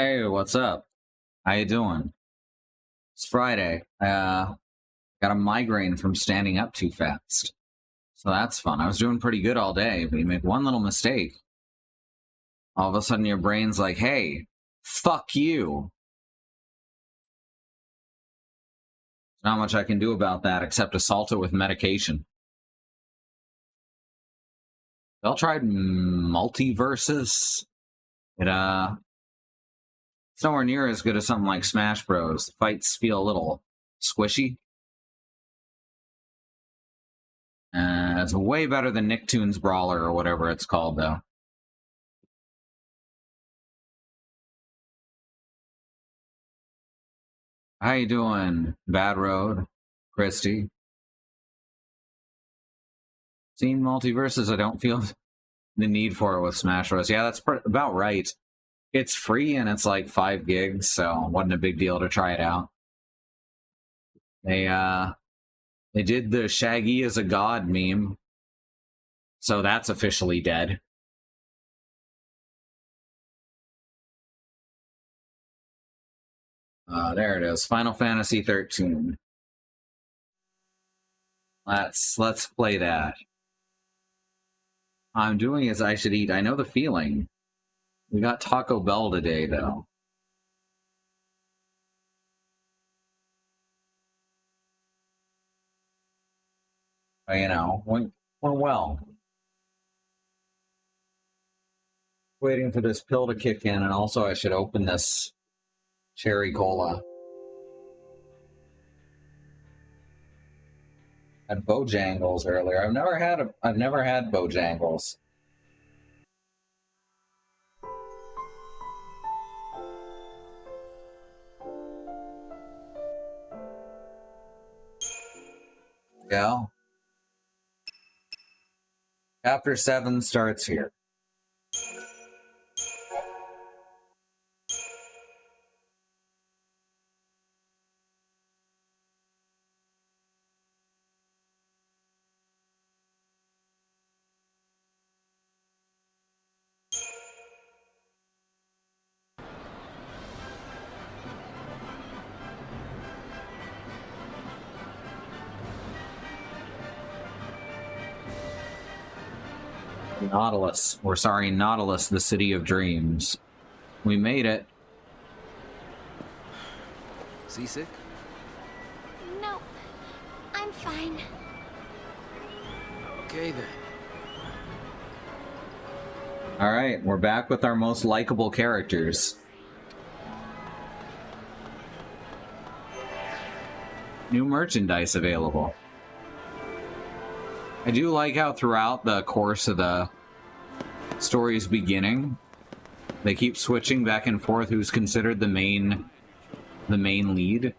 Hey, what's up? How you doing? It's Friday. Got a migraine from standing up too fast. So that's fun. I was doing pretty good all day, but you make one little mistake. All of a sudden your brain's like, hey, fuck you. Not much I can do about that except assault it with medication. Y'all tried multiverses? It's nowhere near as good as something like Smash Bros. The fights feel a little squishy. It's way better than Nicktoons Brawler or whatever it's called, though. How you doing, Bad Road, Christy? Seen multiverses, I don't feel the need for it with Smash Bros. Yeah, that's about right. It's free and it's like 5 gigs, so wasn't a big deal to try it out. They did the Shaggy is a God meme, so that's officially dead. There it is, Final Fantasy 13. Let's play that. I'm doing as I should eat. I know the feeling. We got Taco Bell today, though. You know, went well. Waiting for this pill to kick in, and also I should open this cherry cola. Had Bojangles earlier. I've never had Bojangles. Yeah. Chapter 7 starts here. Nautilus, the city of dreams. We made it. Seasick? No, I'm fine. Okay then. Alright, we're back with our most likable characters. New merchandise available. I do like how throughout the course of the story's beginning, they keep switching back and forth who's considered the main lead.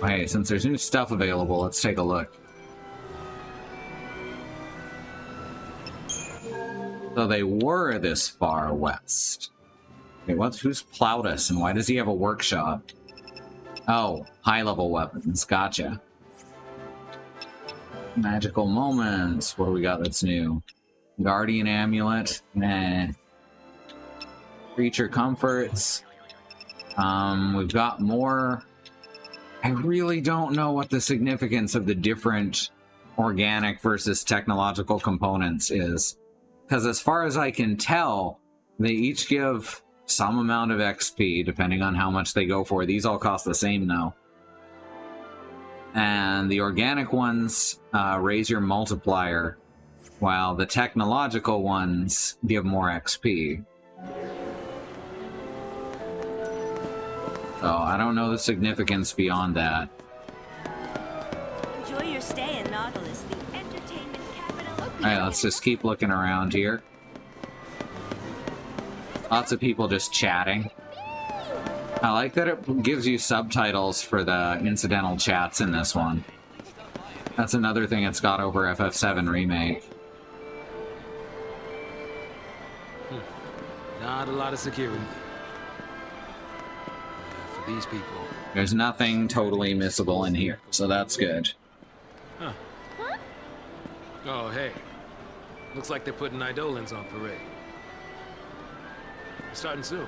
Okay, since there's new stuff available, let's take a look. So they were this far west. Okay, who's Plautus and why does he have a workshop? Oh, high-level weapons, gotcha. Magical moments, what do we got that's new? Guardian amulet, nah. Creature comforts. We've got more. I really don't know what the significance of the different organic versus technological components is. Because as far as I can tell, they each give some amount of XP, depending on how much they go for. These all cost the same, though. And the organic ones raise your multiplier, while the technological ones give more XP. So I don't know the significance beyond that. Enjoy your stay in Nautilus, the entertainment capital of the Alright, let's just keep looking around here. Lots of people just chatting. I like that it gives you subtitles for the incidental chats in this one. That's another thing it's got over FF7 Remake. Not a lot of security. For these people. There's nothing totally missable in here, so that's good. Huh. Oh, hey. Looks like they're putting Eidolons on parade. Starting soon.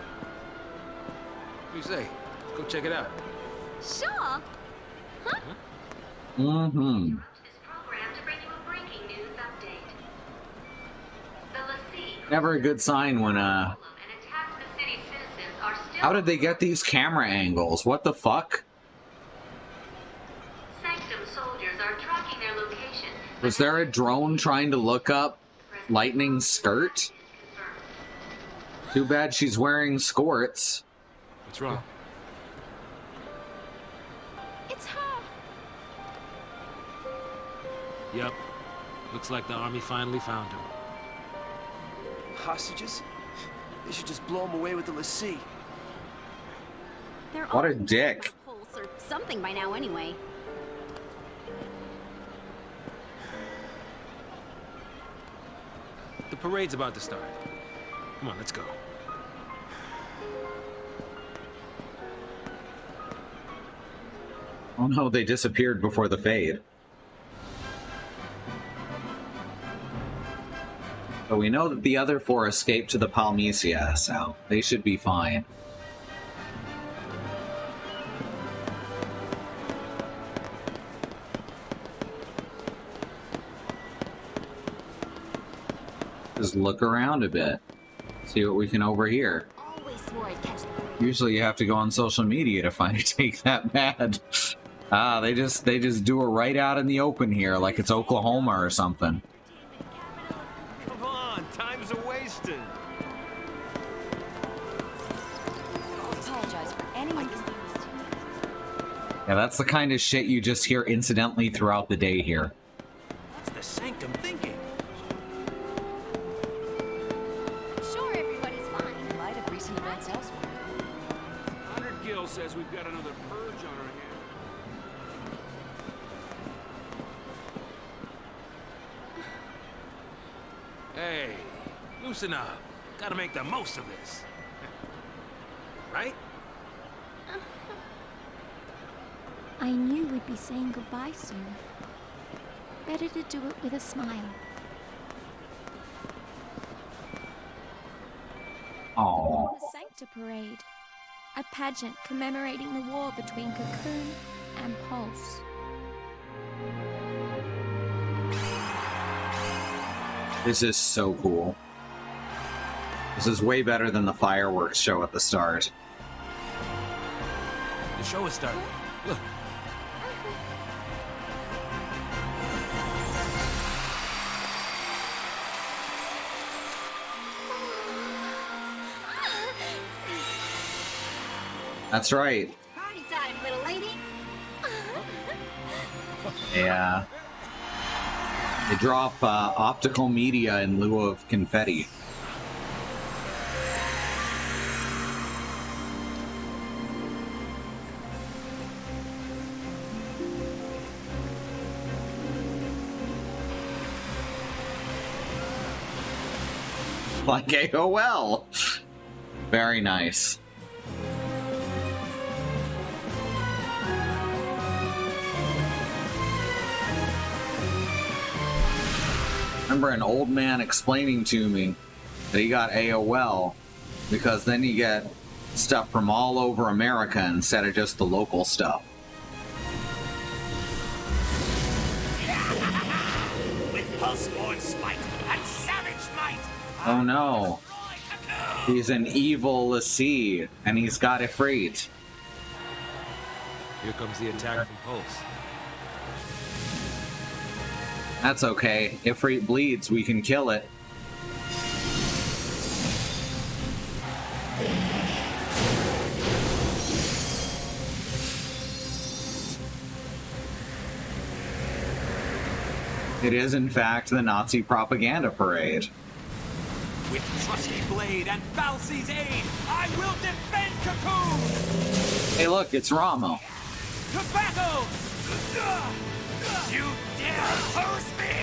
do you say? Let's go check it out. Sure. Mm-hmm. This program to bring you a breaking news update. The Lassie Never a good sign when, and attacks the city's citizens are still... How did they get these camera angles? What the fuck? Sanctum soldiers are tracking their location. Was there a drone trying to look up Lightning's skirt? Too bad she's wearing skirts. What's wrong? It's her. Yep. Looks like the army finally found him. Hostages? They should just blow them away with the Lassie. They're What a all dick. on the pulse or something by now anyway. The parade's about to start. Come on, let's go. Oh no, they disappeared before the fade. But we know that the other four escaped to the Palmesia, so they should be fine. Just look around a bit. See what we can overhear. Always swore I'd catch them. Usually you have to go on social media to find a take that bad. Ah, they just do it right out in the open here, like it's Oklahoma or something. Come on, time's a wasting. I'll apologize for anyone who's Yeah, that's the kind of shit you just hear incidentally throughout the day here. What's the Sanctum thinking? Sure, everybody's fine. in light of recent events elsewhere. 100 Gil says we've got another purge on our hands. Hey, loosen up. Gotta make the most of this. Right? I knew we'd be saying goodbye soon. Better to do it with a smile. Oh, The Sancta Parade, a pageant commemorating the war between Cocoon and Pulse. this is so cool. This is way better than the fireworks show at the start. The show is starting. Look. That's right. Party time, little lady. Yeah. They drop optical media in lieu of confetti. Like AOL. Very nice. Remember an old man explaining to me that he got AOL because then you get stuff from all over America instead of just the local stuff. With pulse-born spite and savage might. Oh no. He's an evil Lassie, and he's got Ifrit. Here comes the attack from Pulse. That's okay. Ifrit bleeds, we can kill it. It is, in fact, the Nazi propaganda parade. With trusty blade and Falsi's aid, I will defend Cocoon! Hey look, it's Ramo. To battle! You dare oppose me!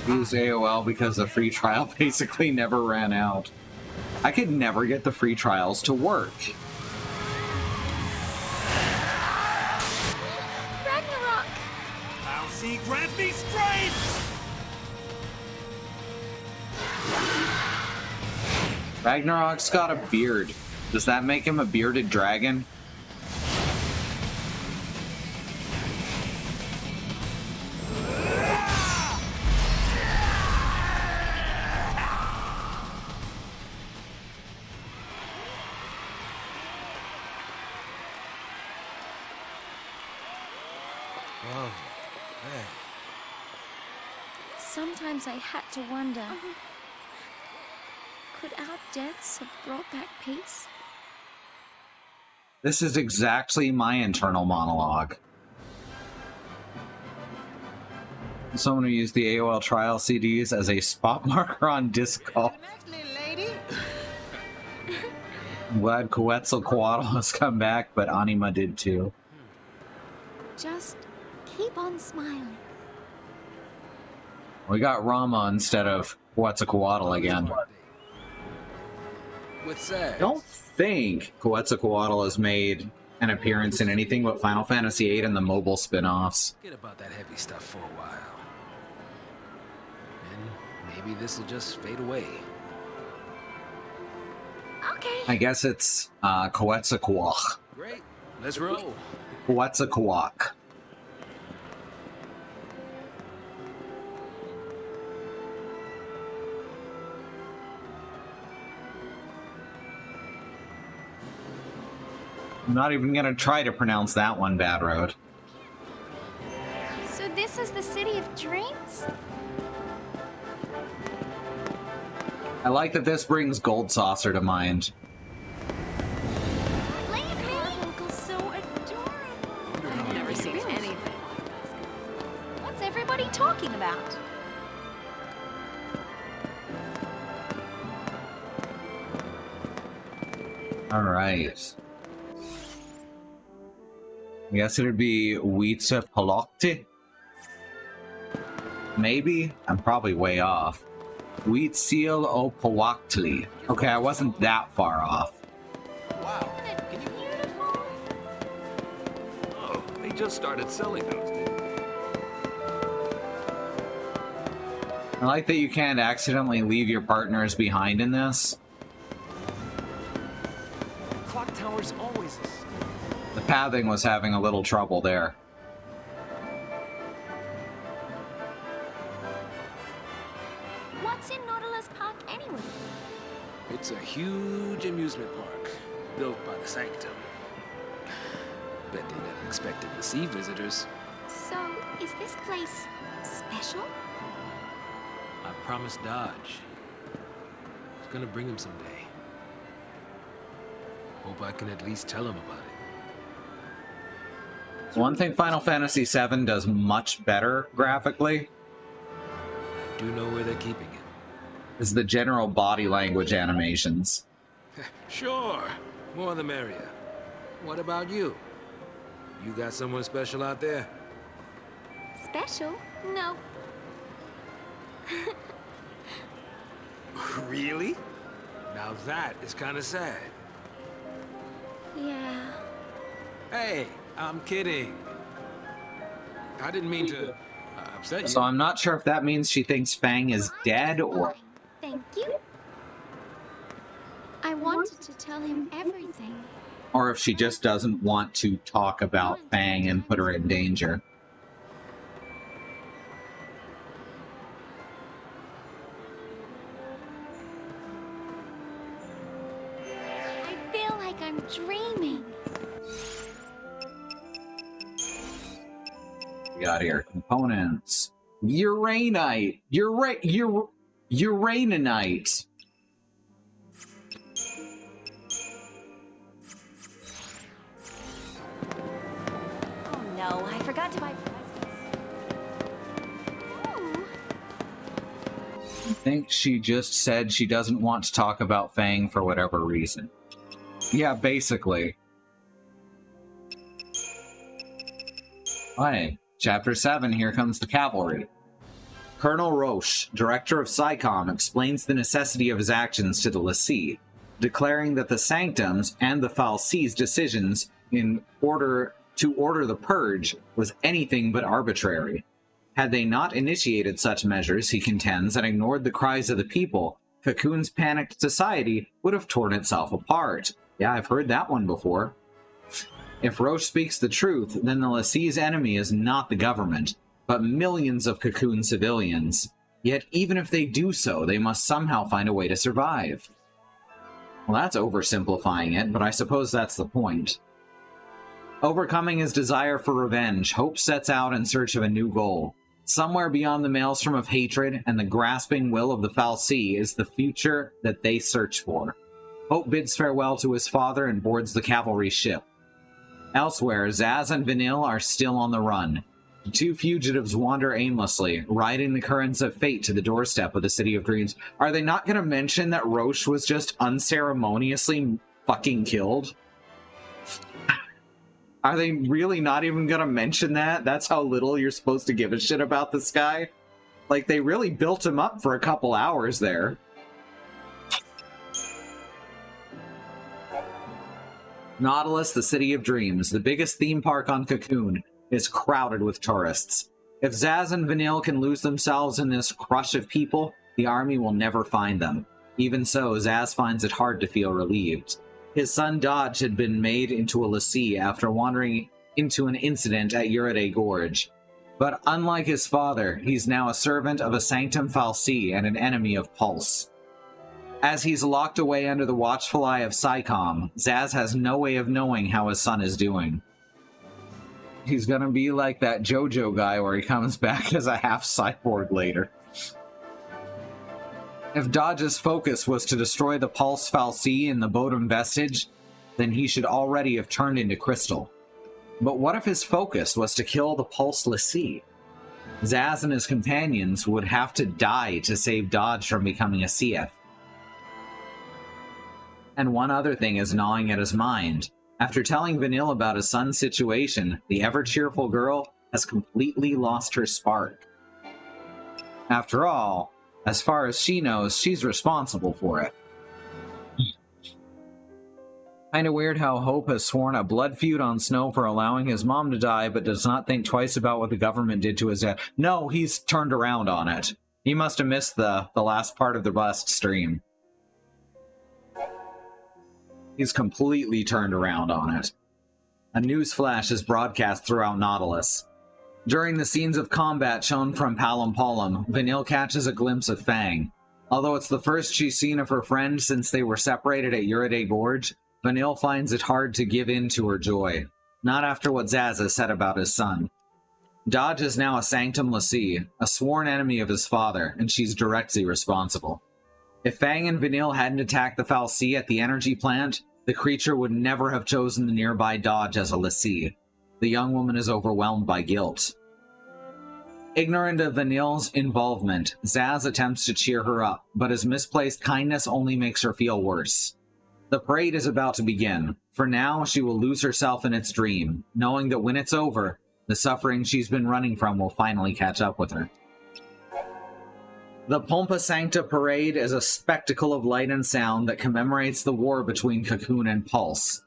Use AOL because the free trial basically never ran out. I could never get the free trials to work. Ragnarok! Falsi, grant me strength! Ragnarok's got a beard. Does that make him a bearded dragon? Whoa, man. Sometimes I had to wonder, could our deaths have brought back peace? This is exactly my internal monologue. Someone who used the AOL trial CDs as a spot marker on disc golf. I'm glad Quetzalcoatl has come back, but Anima did too. Just keep on smiling. We got Rama instead of Quetzalcoatl again. What's that? I don't think Quetzalcoatl has made an appearance in anything but Final Fantasy VIII and the mobile spin-offs. Forget about that heavy stuff for a while. And maybe this will just fade away. Okay. I guess it's Quetzalcoatl. Great. Let's roll. Quetzalcoatl. I'm not even gonna try to pronounce that one, Bad Road. So this is the city of dreams? I like that this brings Gold Saucer to mind. Leave me! Uncle, so adorable. I've never seen anything. What's everybody talking about? Alright. I guess it'd be Huitzilopochtli? Maybe? I'm probably way off. Huitzilopochtli. Okay, I wasn't that far off. Wow. Can you... Oh, they just started selling those, didn't they? I like that you can't accidentally leave your partners behind in this. Clock tower's always a... The pathing was having a little trouble there. What's in Nautilus Park anyway? It's a huge amusement park, built by the Sanctum. Bet they never expected to see visitors. So, is this place special? I promised Dodge. I was gonna bring him someday. Hope I can at least tell him about it. One thing Final Fantasy VII does much better graphically I do know where they're keeping it. is the general body language animations. Sure, more the merrier. What about you? You got someone special out there? Special? No. Really? Now that is kind of sad. Yeah. Hey, I'm kidding. I didn't mean to upset you. So I'm not sure if that means she thinks Fang is dead or... Thank you. I wanted to tell him everything. Or if she just doesn't want to talk about Fang and put her in danger. I feel like I'm dreaming. We got here components. Uraninite. Uraninite. Oh no, I forgot to buy presents. Ooh. I think she just said she doesn't want to talk about Fang for whatever reason. Yeah, basically. Alright, Chapter 7, here comes the cavalry. Colonel Roche, director of SciComm, explains the necessity of his actions to the lessee, declaring that the Sanctum's and the Fal'Cie's decisions to order the Purge was anything but arbitrary. Had they not initiated such measures, he contends, and ignored the cries of the people, Cocoon's panicked society would have torn itself apart. Yeah, I've heard that one before. If Roche speaks the truth, then the Lassie's enemy is not the government, but millions of Cocoon civilians. Yet even if they do so, they must somehow find a way to survive. Well, that's oversimplifying it, but I suppose that's the point. Overcoming his desire for revenge, Hope sets out in search of a new goal. Somewhere beyond the maelstrom of hatred and the grasping will of the fal'Cie is the future that they search for. Hope bids farewell to his father and boards the cavalry ship. Elsewhere, Zaz and Vanille are still on the run. The two fugitives wander aimlessly, riding the currents of fate to the doorstep of the City of Dreams. Are they not going to mention that Roche was just unceremoniously fucking killed? Are they really not even going to mention that? That's how little you're supposed to give a shit about this guy? Like, they really built him up for a couple hours there. Nautilus, the City of Dreams, the biggest theme park on Cocoon, is crowded with tourists. If Zaz and Vanille can lose themselves in this crush of people, the army will never find them. Even so, Zaz finds it hard to feel relieved. His son Dodge had been made into a Lassie after wandering into an incident at Uriday Gorge. But unlike his father, he's now a servant of a Sanctum fal'Cie and an enemy of Pulse. As he's locked away under the watchful eye of Psycom, Zaz has no way of knowing how his son is doing. He's gonna be like that JoJo guy where he comes back as a half-cyborg later. If Dodge's focus was to destroy the Pulse fal'Cie and the Bodum vestige, then he should already have turned into crystal. But what if his focus was to kill the Pulse Lassie? Zaz and his companions would have to die to save Dodge from becoming a CF. And one other thing is gnawing at his mind. After telling Vanille about his son's situation, the ever-cheerful girl has completely lost her spark. After all, as far as she knows, she's responsible for it. Kinda weird how Hope has sworn a blood feud on Snow for allowing his mom to die, but does not think twice about what the government did to his dad. No, he's turned around on it. He must have missed the last part of the last stream. He's completely turned around on it. A news flash is broadcast throughout Nautilus. During the scenes of combat shown from Palom Palom, Vanille catches a glimpse of Fang. Although it's the first she's seen of her friend since they were separated at Uriday Gorge, Vanille finds it hard to give in to her joy. Not after what Zaz has said about his son. Dodge is now a Sanctum Lassie, a sworn enemy of his father, and she's directly responsible. If Fang and Vanille hadn't attacked the fal'Cie at the energy plant, the creature would never have chosen the nearby Dodge as a Lassie. The young woman is overwhelmed by guilt. Ignorant of Vanille's involvement, Zaz attempts to cheer her up, but his misplaced kindness only makes her feel worse. The parade is about to begin. For now, she will lose herself in its dream, knowing that when it's over, the suffering she's been running from will finally catch up with her. The Pompa Sancta Parade is a spectacle of light and sound that commemorates the war between Cocoon and Pulse.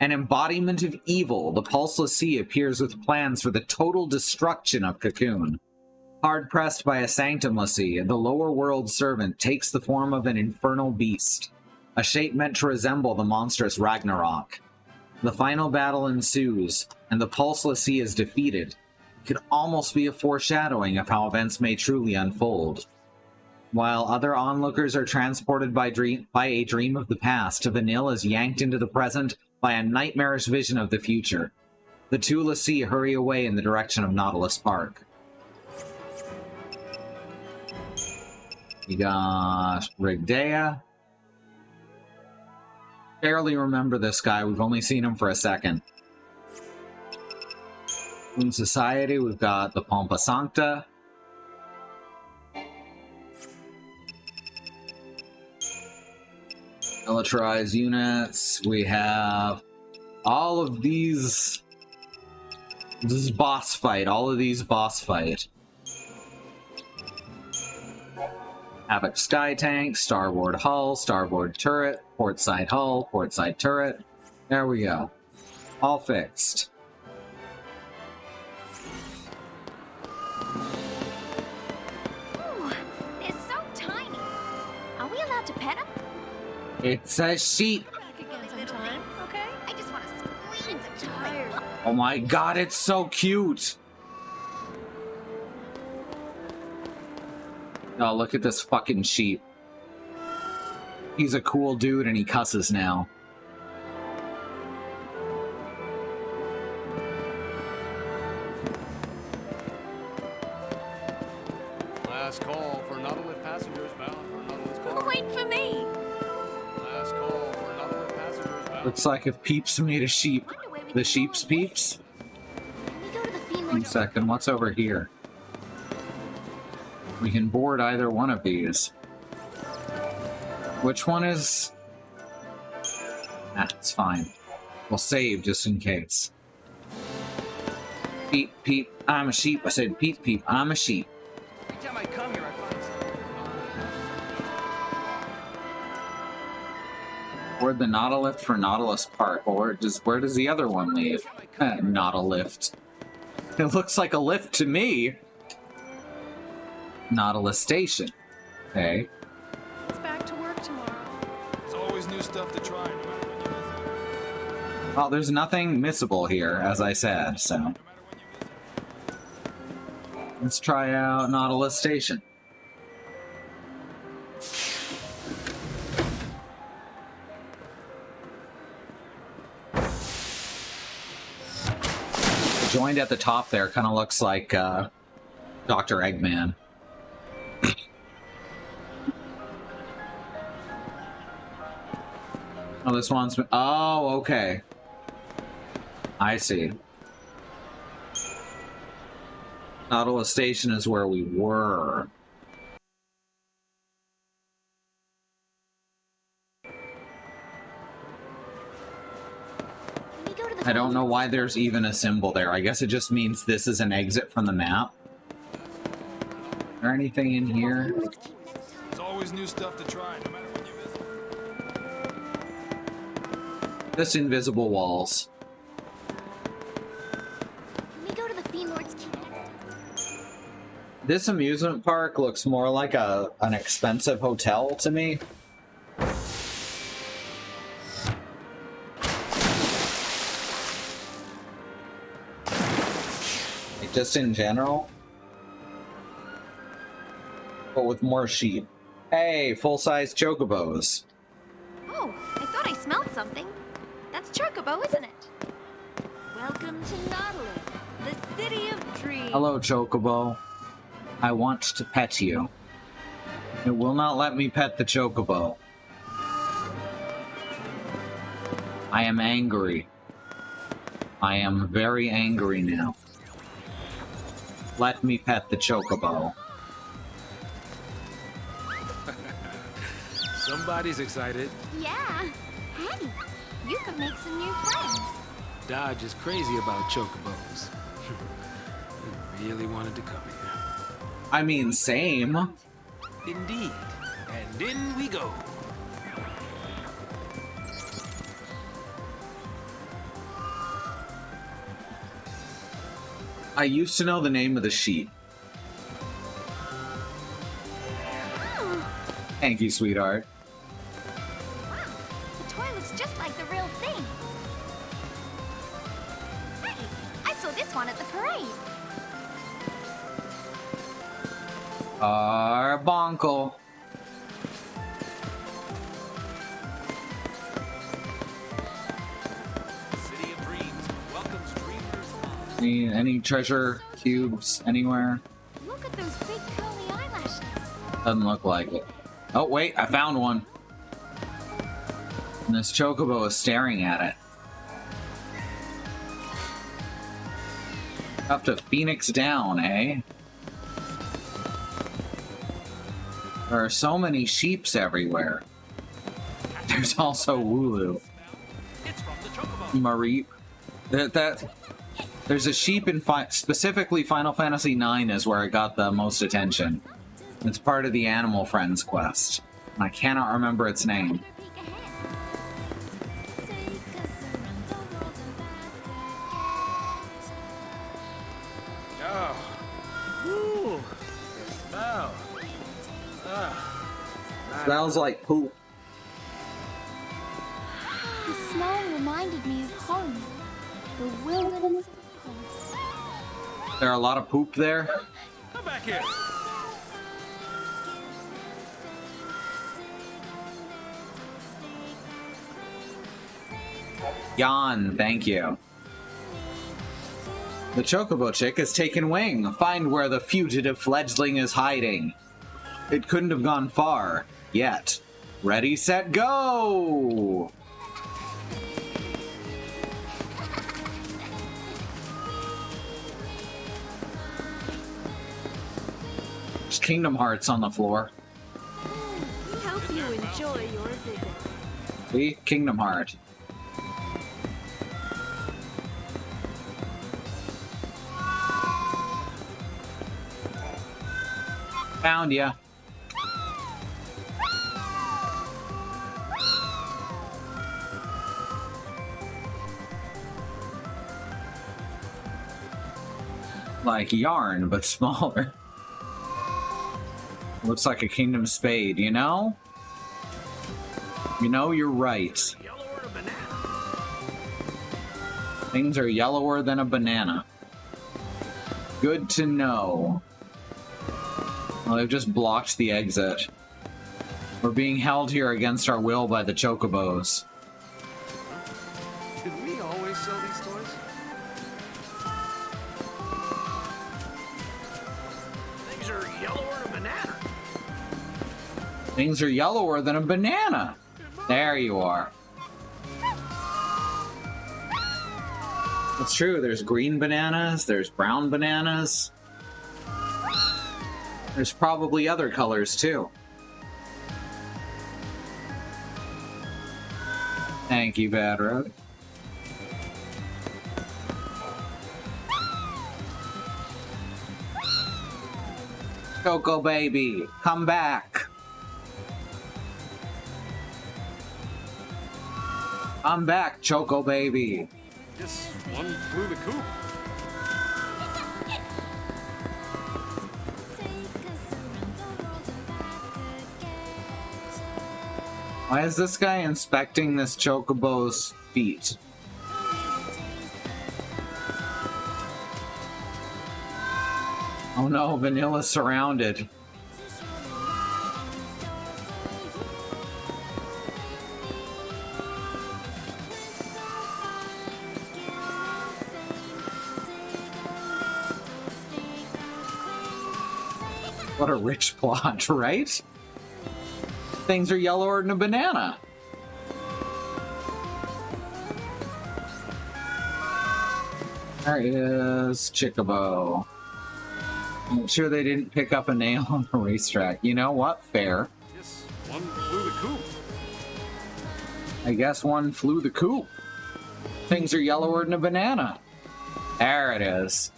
An embodiment of evil, the Pulse Lassie appears with plans for the total destruction of Cocoon. Hard-pressed by a Sanctum Lassie, the lower world servant takes the form of an infernal beast, a shape meant to resemble the monstrous Ragnarok. The final battle ensues, and the Pulse Lassie is defeated. It could almost be a foreshadowing of how events may truly unfold. While other onlookers are transported by a dream of the past, Vanille is yanked into the present by a nightmarish vision of the future. The two Lassie hurry away in the direction of Nautilus Park. We got Rigdea. Barely remember this guy, we've only seen him for a second. In Society, we've got the Pompa Sancta. Militarized units. We have all of these. This is boss fight. All of these boss fight. Havoc Sky Tank, Starboard Hull, Starboard Turret, Portside Hull, Portside Turret. There we go. All fixed. Ooh, they're so tiny. Are we allowed to pet him? It's a sheep. Back again sometime, okay? I just want to squeeze it. Tired. Oh my god, it's so cute. Oh, look at this fucking sheep. He's a cool dude and he cusses now. Last call for Nautilus passengers bound for Nautilus Bar. Wait for me. Last call for Nautilus passengers bound. Looks like if Peeps made a sheep. Wonder where we The can sheep's go on this. Peeps? Can we go to the One Femur? second, what's over here? We can board either one of these. Which one is... Ah, it's fine. We'll save just in case. Peep, peep, I'm a sheep. I said peep, peep, I'm a sheep. Every time I come here, I find something. Board the Nautilift for Nautilus Park. Or where does the other one leave? Not a lift. It looks like a lift to me. Nautilus Station. Okay. It's back to work tomorrow. There's always new stuff to try. No matter when you visit. Well, there's nothing missable here, as I said, so. No matter when you visit. Let's try out Nautilus Station. Joined at the top there kind of looks like Dr. Eggman. Oh, this one's... Oh, okay. I see. Nautilus Station is where we were. Can we go to the I don't know Femur? why there's even a symbol there. I guess it just means this is an exit from the map. Is there anything in here? There's always new stuff to try. No matter when you visit. Just invisible walls. Can we go to the Femur's Key? This amusement park looks more like an expensive hotel to me. Like just in general. But with more sheep. Hey, full-size chocobos. Oh, I thought I smelled something. That's Chocobo, isn't it? Welcome to Nautilus, the city of dreams. Hello, chocobo. I want to pet you. It will not let me pet the chocobo. I am angry. I am very angry now. Let me pet the chocobo. Somebody's excited. Yeah. Hey, you could make some new friends. Dodge is crazy about chocobos. He really wanted to come here. I mean, same. Indeed. And in we go. I used to know the name of the sheep. Oh, Thank you, sweetheart. Wow, the toy looks just like the real thing. Hey, I saw this one at the parade. Arbunkle. City of Dreams welcomes dreamers. Any treasure cubes anywhere? Look at those big curly eyelashes. Doesn't look like it. Oh, wait, I found one. And this chocobo is staring at it. Have to Phoenix down, eh? There are so many sheeps everywhere. There's also Wooloo. It's from the Chocobo. Marie. There's a sheep in specifically Final Fantasy IX is where it got the most attention. It's part of the Animal Friends quest. I cannot remember its name. peek ahead. Take us around the world of Oh. Woo. The smell. Ah. Smells like poop. The smell reminded me of home. The wilderness of home. There are a lot of poop there. Come back here. Jan, thank you. The Chocobo chick has taken wing. Find where the fugitive fledgling is hiding. It couldn't have gone far. Yet. Ready, set, go! There's Kingdom Hearts on the floor. We hope you enjoy your visit. See? Kingdom Heart. Found ya. Like yarn, but smaller. Looks like a Kingdom Spade, you know? You know, you're right. Yellower than a banana. Things are yellower than a banana. Good to know. Well, they've just blocked the exit. We're being held here against our will by the Chocobos. Did we always sell these toys? Things are yellower than a banana. Things are yellower than a banana. There you are. It's true, there's green bananas, there's brown bananas. There's probably other colors too. Thank you, Bad Road. Choco baby, come back. I'm back, Choco baby. Just one flew the coop. Why is this guy inspecting this Chocobo's feet? Oh no, Vanilla's surrounded. What a rich plot, right? Things are yellower than a banana. There is Chocobo. I'm sure they didn't pick up a nail on the racetrack. You know what? Fair. Just one flew the coop. I guess one flew the coop. Things are yellower than a banana. There it is.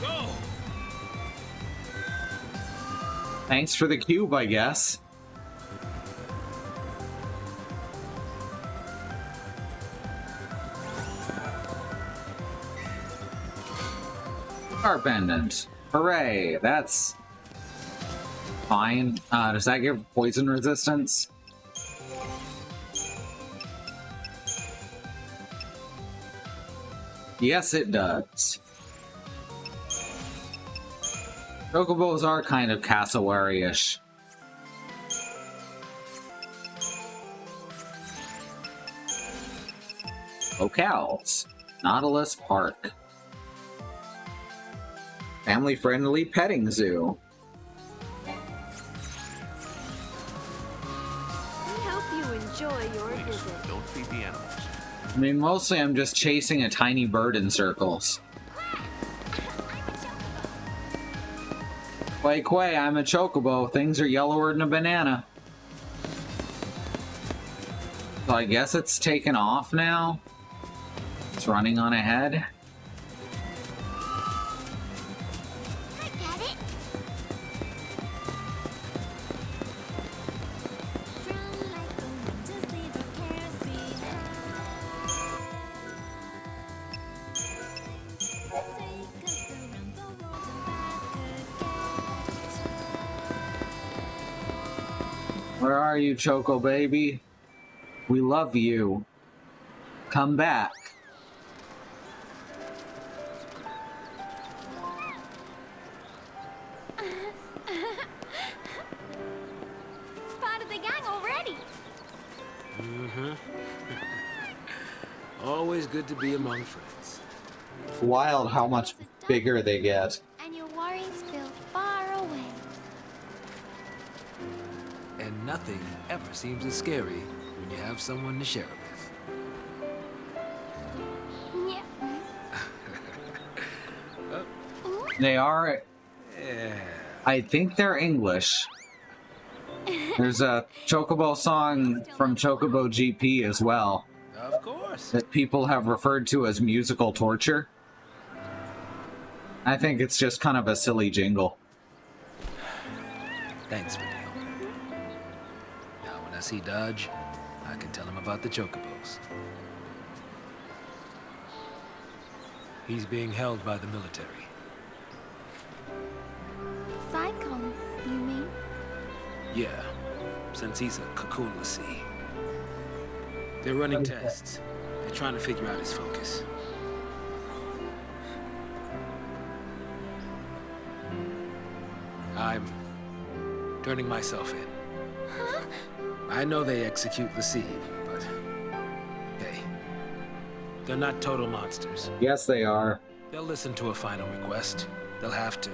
Go! Thanks for the cube, I guess. Star pendant. Hooray, that's fine. Does that give poison resistance? Yes, it does. Chocobos are kind of cassowary-ish. Locales. Nautilus Park. Family-friendly petting zoo. We hope you enjoy your Please, visit. don't feed the animals. I mean, mostly I'm just chasing a tiny bird in circles. Quay Quay, I'm a Chocobo. Things are yellower than a banana. So I guess it's taken off now. It's running on ahead. I get it. Where are you, Choco baby? We love you. Come back. Part of the gang already. Mm-hmm. Always good to be among friends. It's wild how much bigger they get. And your worries feel far away. And nothing ever seems as scary when you have someone to share it with. Yeah. They are... Yeah. I think they're English. There's a Chocobo song from Chocobo GP as well Of course. that people have referred to as musical torture. I think it's just kind of a silly jingle. Thanks, Vanille. Now, when I see Dodge, I can tell him about the Chocobos. He's being held by the military. Psychon, you mean? Yeah, since he's a cocoon Lassie. They're running tests. They're trying to figure out his focus. I'm turning myself in. Huh? I know they execute Lassie, but hey, they're not total monsters. Yes, they are. They'll listen to a final request. They'll have to.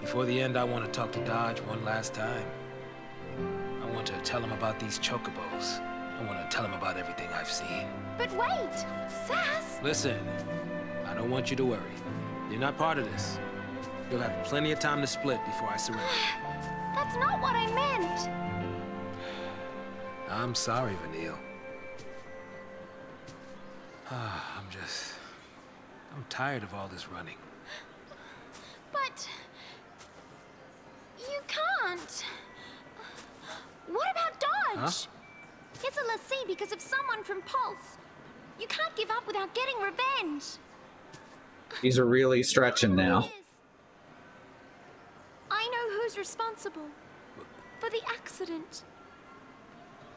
Before the end, I want to talk to Dodge one last time. I want to tell him about these Chocobos. I want to tell him about everything I've seen. But wait! Sass! Listen, I don't want you to worry. You're not part of this. You'll have plenty of time to split before I surrender. That's not what I meant! I'm sorry, Vanille. I'm tired of all this running. But... you can't. What about Dodge? Huh? It's a Lassie because of someone from Pulse. You can't give up without getting revenge. These are really stretching now. Yes. I know who's responsible for the accident.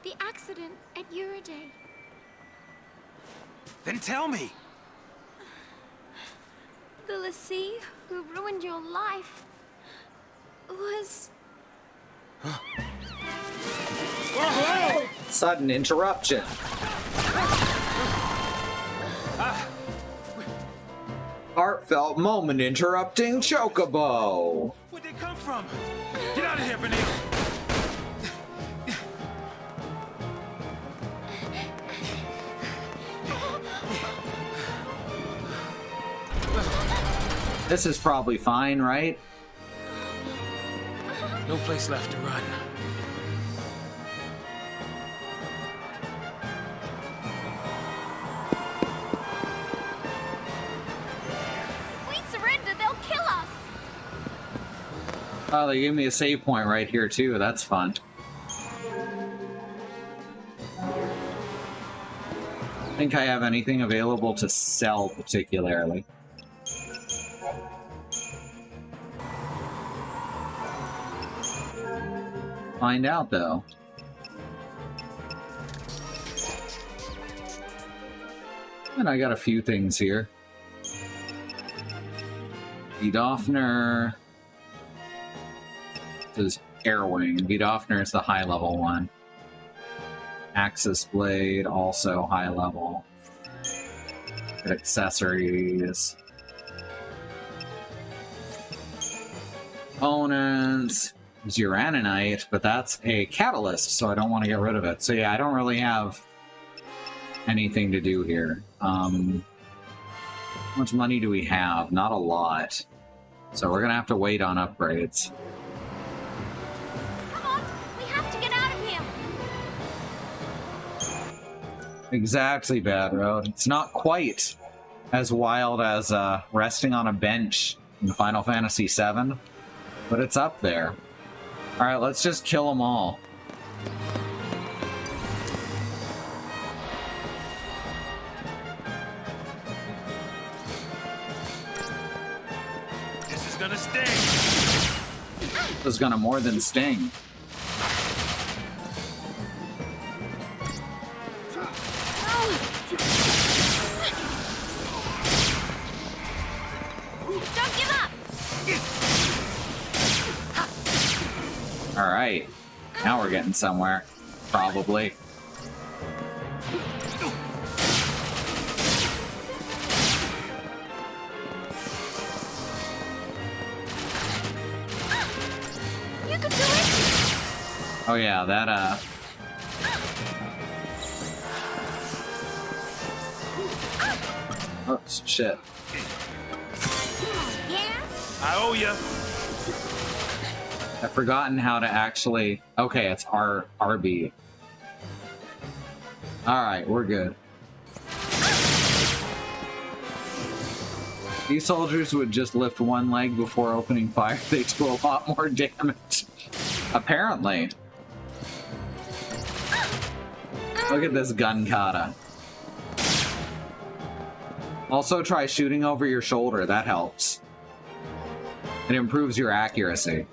The accident at Uriday. Then tell me! The Lassie who ruined your life was... Sudden interruption. Heartfelt moment interrupting Chocobo. Where'd they come from? Get out of here, Vanille! This is probably fine, right? No place left to run. We surrender, they'll kill us! Oh, they gave me a save point right here, too. That's fun. Think I have anything available to sell particularly. Find out, though. And I got a few things here. Wiedoffner. This is Airwing. Wiedoffner is the high level one. Axis Blade, also high level. Accessories. Opponents. Is Uranite, but that's a catalyst, so I don't want to get rid of it. So yeah, I don't really have anything to do here. How much money do we have? Not a lot. So we're gonna have to wait on upgrades. Come on, we have to get out of here! Exactly, Bad Road. It's not quite as wild as resting on a bench in Final Fantasy VII, but it's up there. Alright, let's just kill them all. This is gonna sting! This is gonna more than sting. Don't give up! Alright. Now we're getting somewhere. Probably. You can do it! Oh yeah, that, Oops, shit. Yeah? I owe you. I've forgotten how to actually... Okay, it's RB. Alright, we're good. These soldiers would just lift one leg before opening fire. They do a lot more damage. Apparently. Look at this gun kata. Also try shooting over your shoulder, that helps. It improves your accuracy.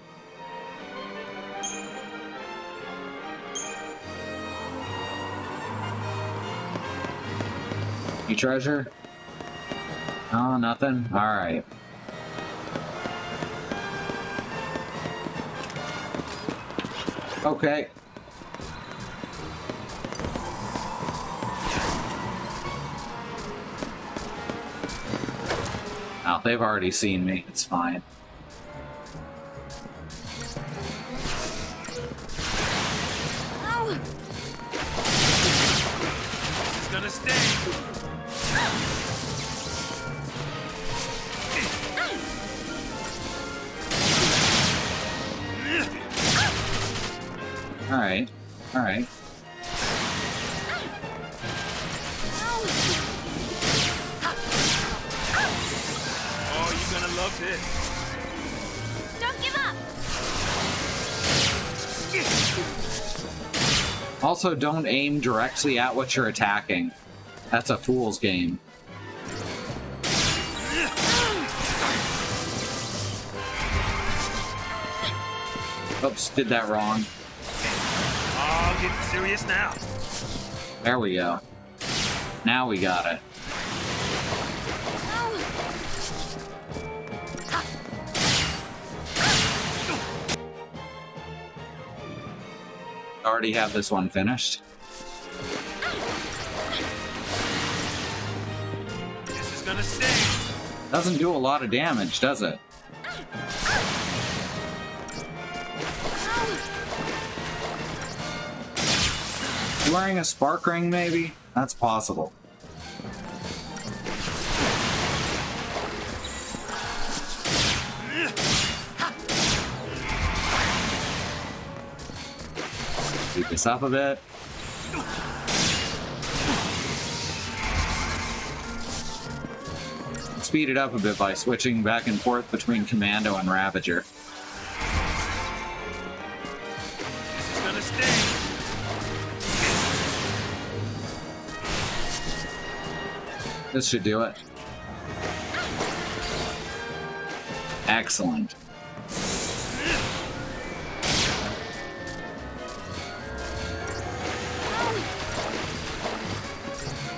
You treasure? Oh, nothing? Alright. Okay. Oh, they've already seen me. It's fine. This is gonna stay. Alright. Alright. Oh, you're gonna love this. Don't give up! Also, don't aim directly at what you're attacking. That's a fool's game. Oops, did that wrong. Oh, getting serious now. There we go. Now we got it. Already have this one finished. This is gonna stay. Doesn't do a lot of damage, does it? You wearing a spark ring, maybe? That's possible. Speed this up a bit. Speed it up a bit by switching back and forth between Commando and Ravager. This is gonna stay. This should do it. Excellent.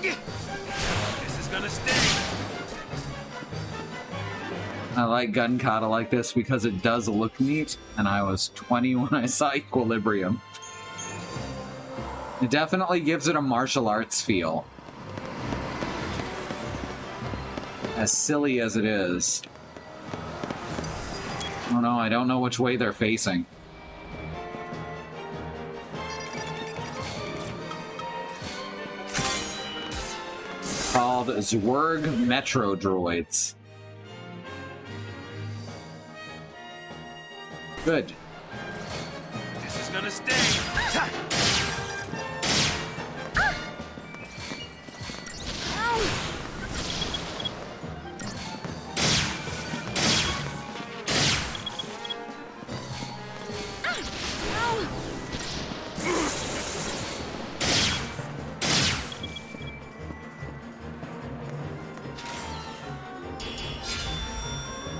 This is gonna stay. I like gun kata like this because it does look neat, and I was 20 when I saw Equilibrium. It definitely gives it a martial arts feel. As silly as it is. Oh no, I don't know which way they're facing. Called Zwerg Metro Droids. Good. This is gonna stay.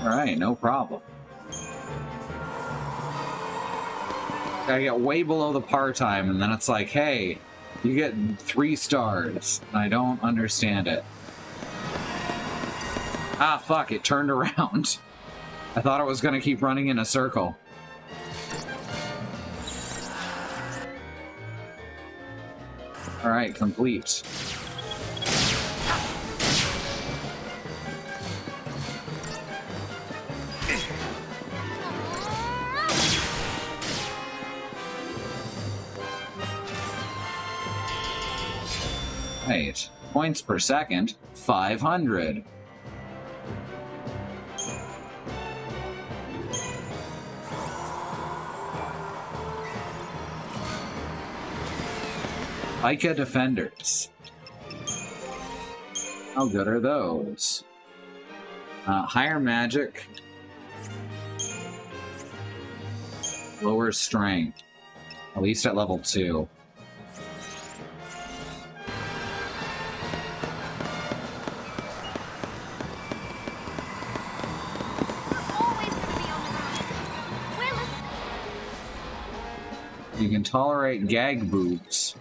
Alright, no problem. Gotta get way below the par time, and then it's like, hey, You get 3 stars. I don't understand it. Ah, fuck, it turned around. I thought it was gonna keep running in a circle. Alright, complete. Right. Points per second, 500. Ica Defenders. How good are those? Higher magic. Lower strength. At least at level 2. You can tolerate gag boobs.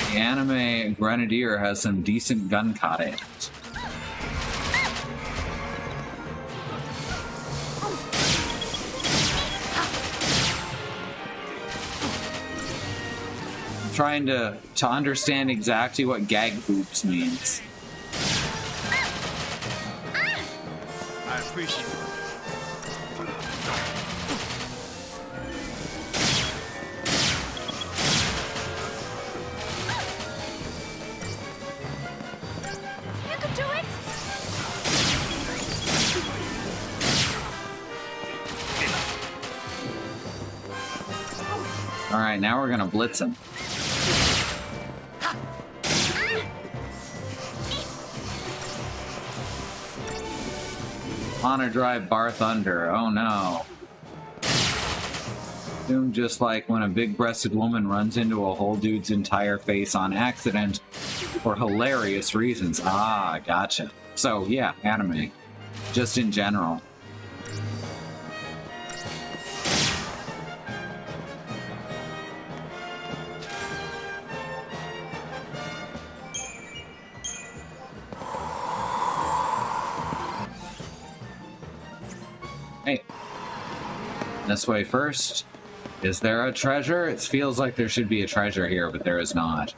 The anime Grenadier has some decent gun kata in it. I'm trying to understand exactly what gag boobs means. I appreciate it. Alright, now we're gonna blitz him. Honor Drive Bar Thunder, oh no. Doom just like when a big-breasted woman runs into a whole dude's entire face on accident for hilarious reasons. Ah, gotcha. So, yeah, anime. Just in general. Hey. This way first. Is there a treasure? It feels like there should be a treasure here, but there is not.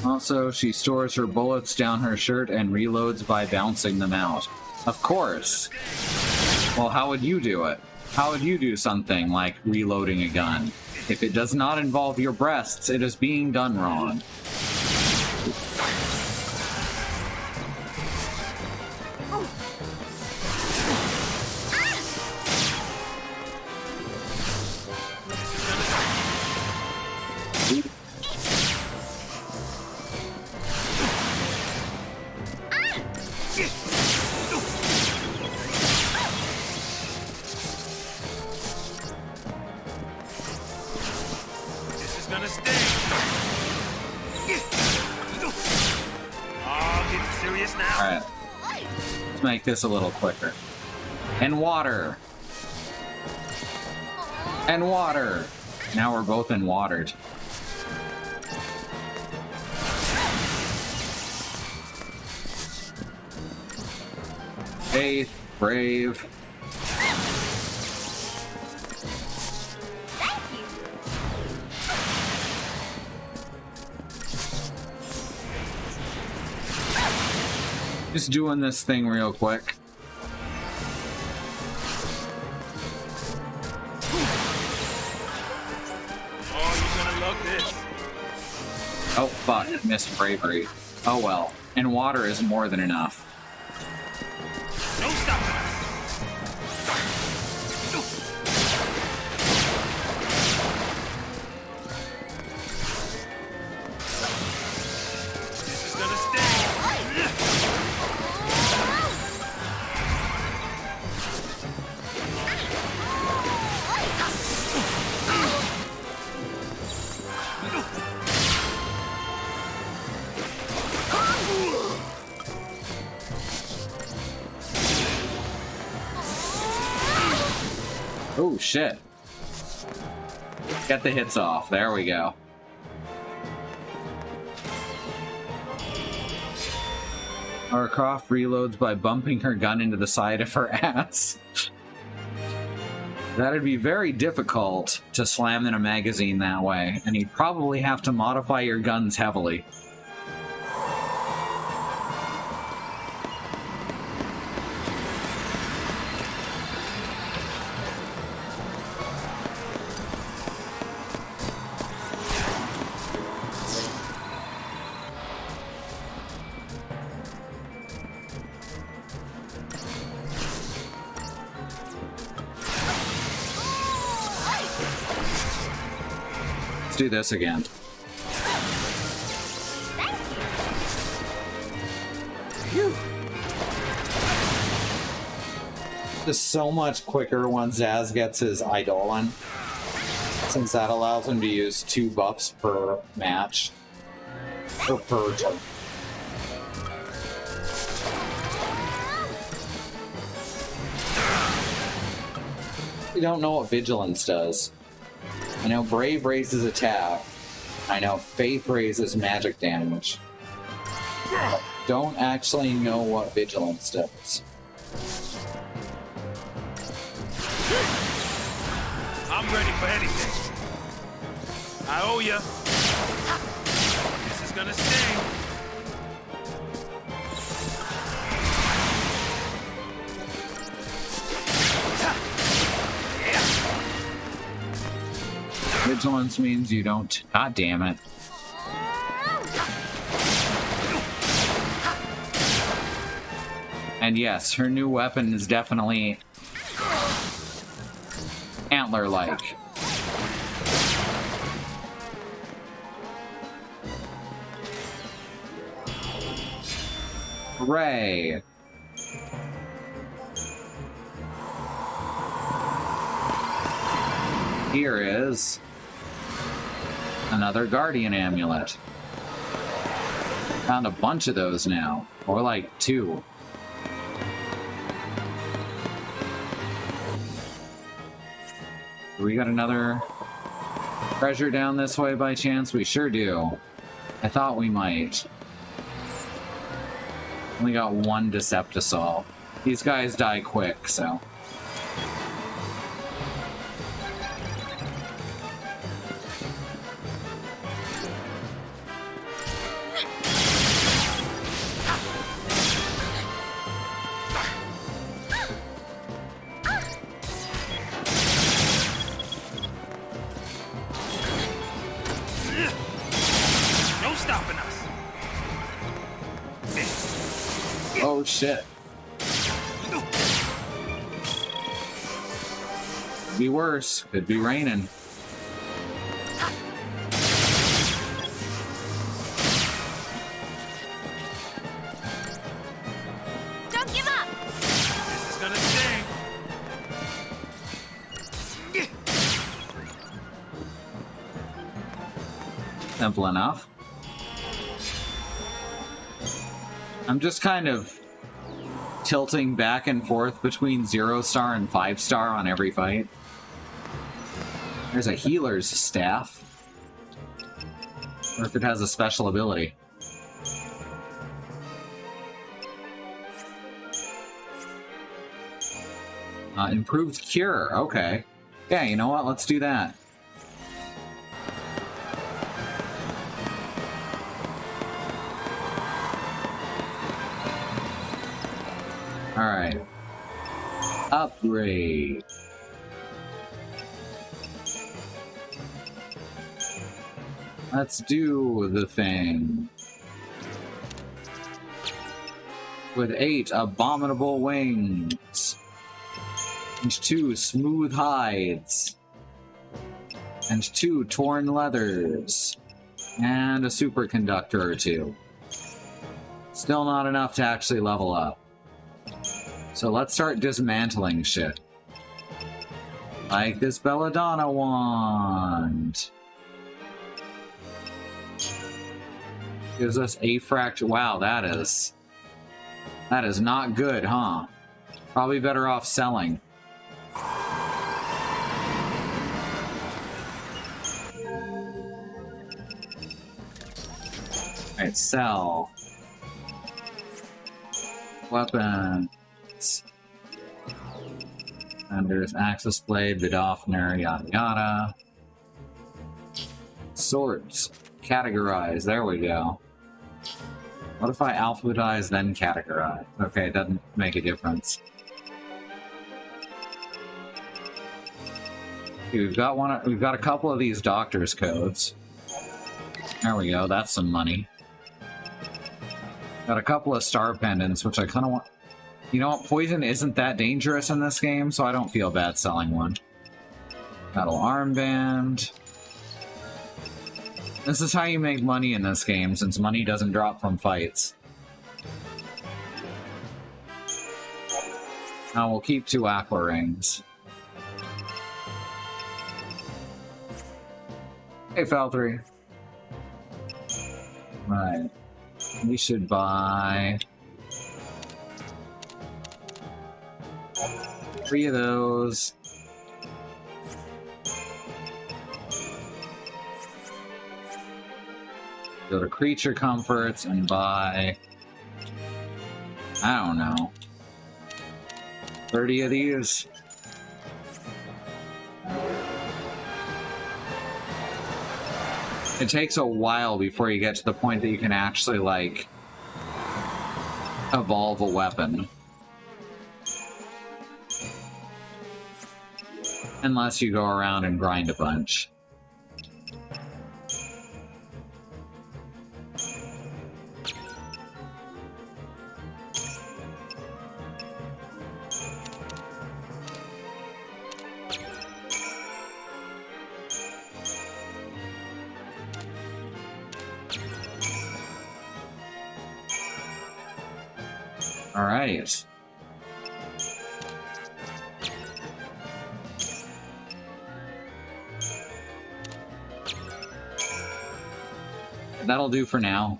Also, she stores her bullets down her shirt and reloads by bouncing them out. Of course! Well, how would you do it? How would you do something like reloading a gun? If it does not involve your breasts, it is being done wrong. Alright. Let's make this a little quicker. And water! And water! Now we're both in watered. Faith, brave. Just doing this thing real quick. Oh, you're gonna love this. Oh, fuck. Missed bravery. Oh well. And water is more than enough. Don't stop. This is gonna stay. Oh, shit. Get the hits off. There we go. Lara Croft reloads by bumping her gun into the side of her ass. That'd be very difficult to slam in a magazine that way, and you'd probably have to modify your guns heavily. Let's do this again. Phew. Just so much quicker once Zaz gets his Eidolon, since that allows him to use 2 buffs per match, or per turn. We don't know what Vigilance does. I know Brave raises attack. I know Faith raises magic damage. But don't actually know what Vigilance does. I'm ready for anything. I owe ya. This is gonna sting. Vigilance means you don't... God damn it. And yes, her new weapon is definitely antler-like. Hooray! Here is another Guardian Amulet. Found a bunch of those now, or like 2. Do we got another treasure down this way by chance? We sure do. I thought we might. Only got 1 Deceptisol. These guys die quick, so... No stopping us. Oh shit. Could be worse. Could be raining. Don't give up! This is gonna sting. Simple enough. I'm just kind of tilting back and forth between 0-star and 5-star on every fight. There's a healer's staff. Or if it has a special ability. Improved cure, okay. Yeah, you know what? Let's do that. Alright. Upgrade. Let's do the thing. With 8 abominable wings. And 2 smooth hides. And 2 torn leathers. And a superconductor or 2. Still not enough to actually level up. So let's start dismantling shit. Like this Belladonna wand. Gives us a fracture. Wow, that is not good, huh? Probably better off selling. Alright, sell. Weapons. And there's Axis Blade, Vidofner, yada yada. Swords. Categorize. There we go. What if I alphabetize then categorize? Okay, it doesn't make a difference. We've got a couple of these doctor's codes. There we go, that's some money. Got a couple of star pendants, which I kind of want. You know what? Poison isn't that dangerous in this game, so I don't feel bad selling one. Metal armband. This is how you make money in this game, since money doesn't drop from fights. Now we'll keep 2 aqua rings. Hey, Faltry. Right. We should buy 3 of those. Go to creature comforts and buy, I don't know, 30 of these. It takes a while before you get to the point that you can actually, like, evolve a weapon. Unless you go around and grind a bunch. All right. That'll do for now.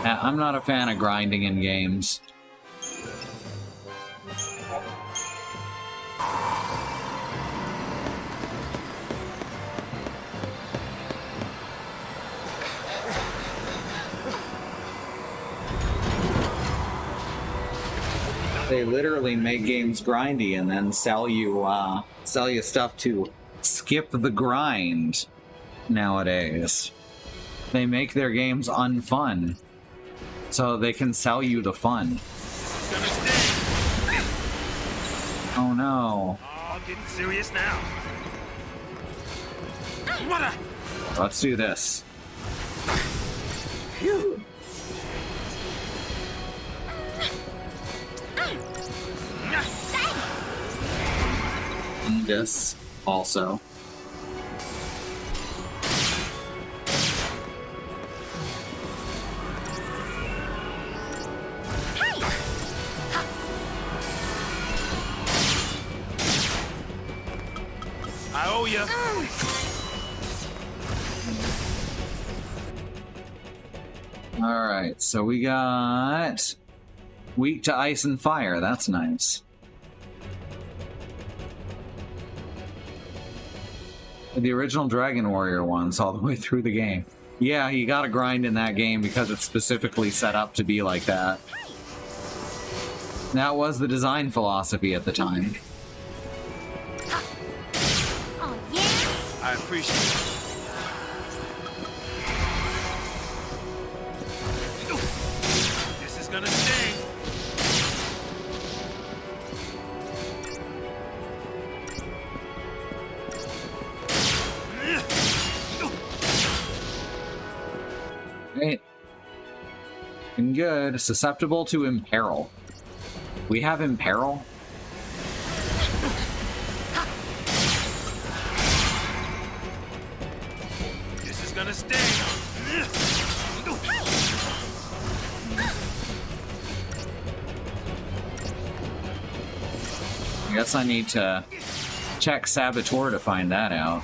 I'm not a fan of grinding in games. They literally make games grindy and then sell you stuff to skip the grind nowadays. They make their games unfun so they can sell you the fun. Oh no. Oh, getting serious now. What a... Let's do this. Phew. This also. I owe you. All right, so we got weak to ice and fire. That's nice. The original Dragon Warrior ones all the way through the game. Yeah, you gotta grind in that game because it's specifically set up to be like that. That was the design philosophy at the time. Oh, yeah? I appreciate it. This is gonna sting. Right. Looking good. Susceptible to imperil. We have imperil? This is gonna sting. I guess I need to check Saboteur to find that out.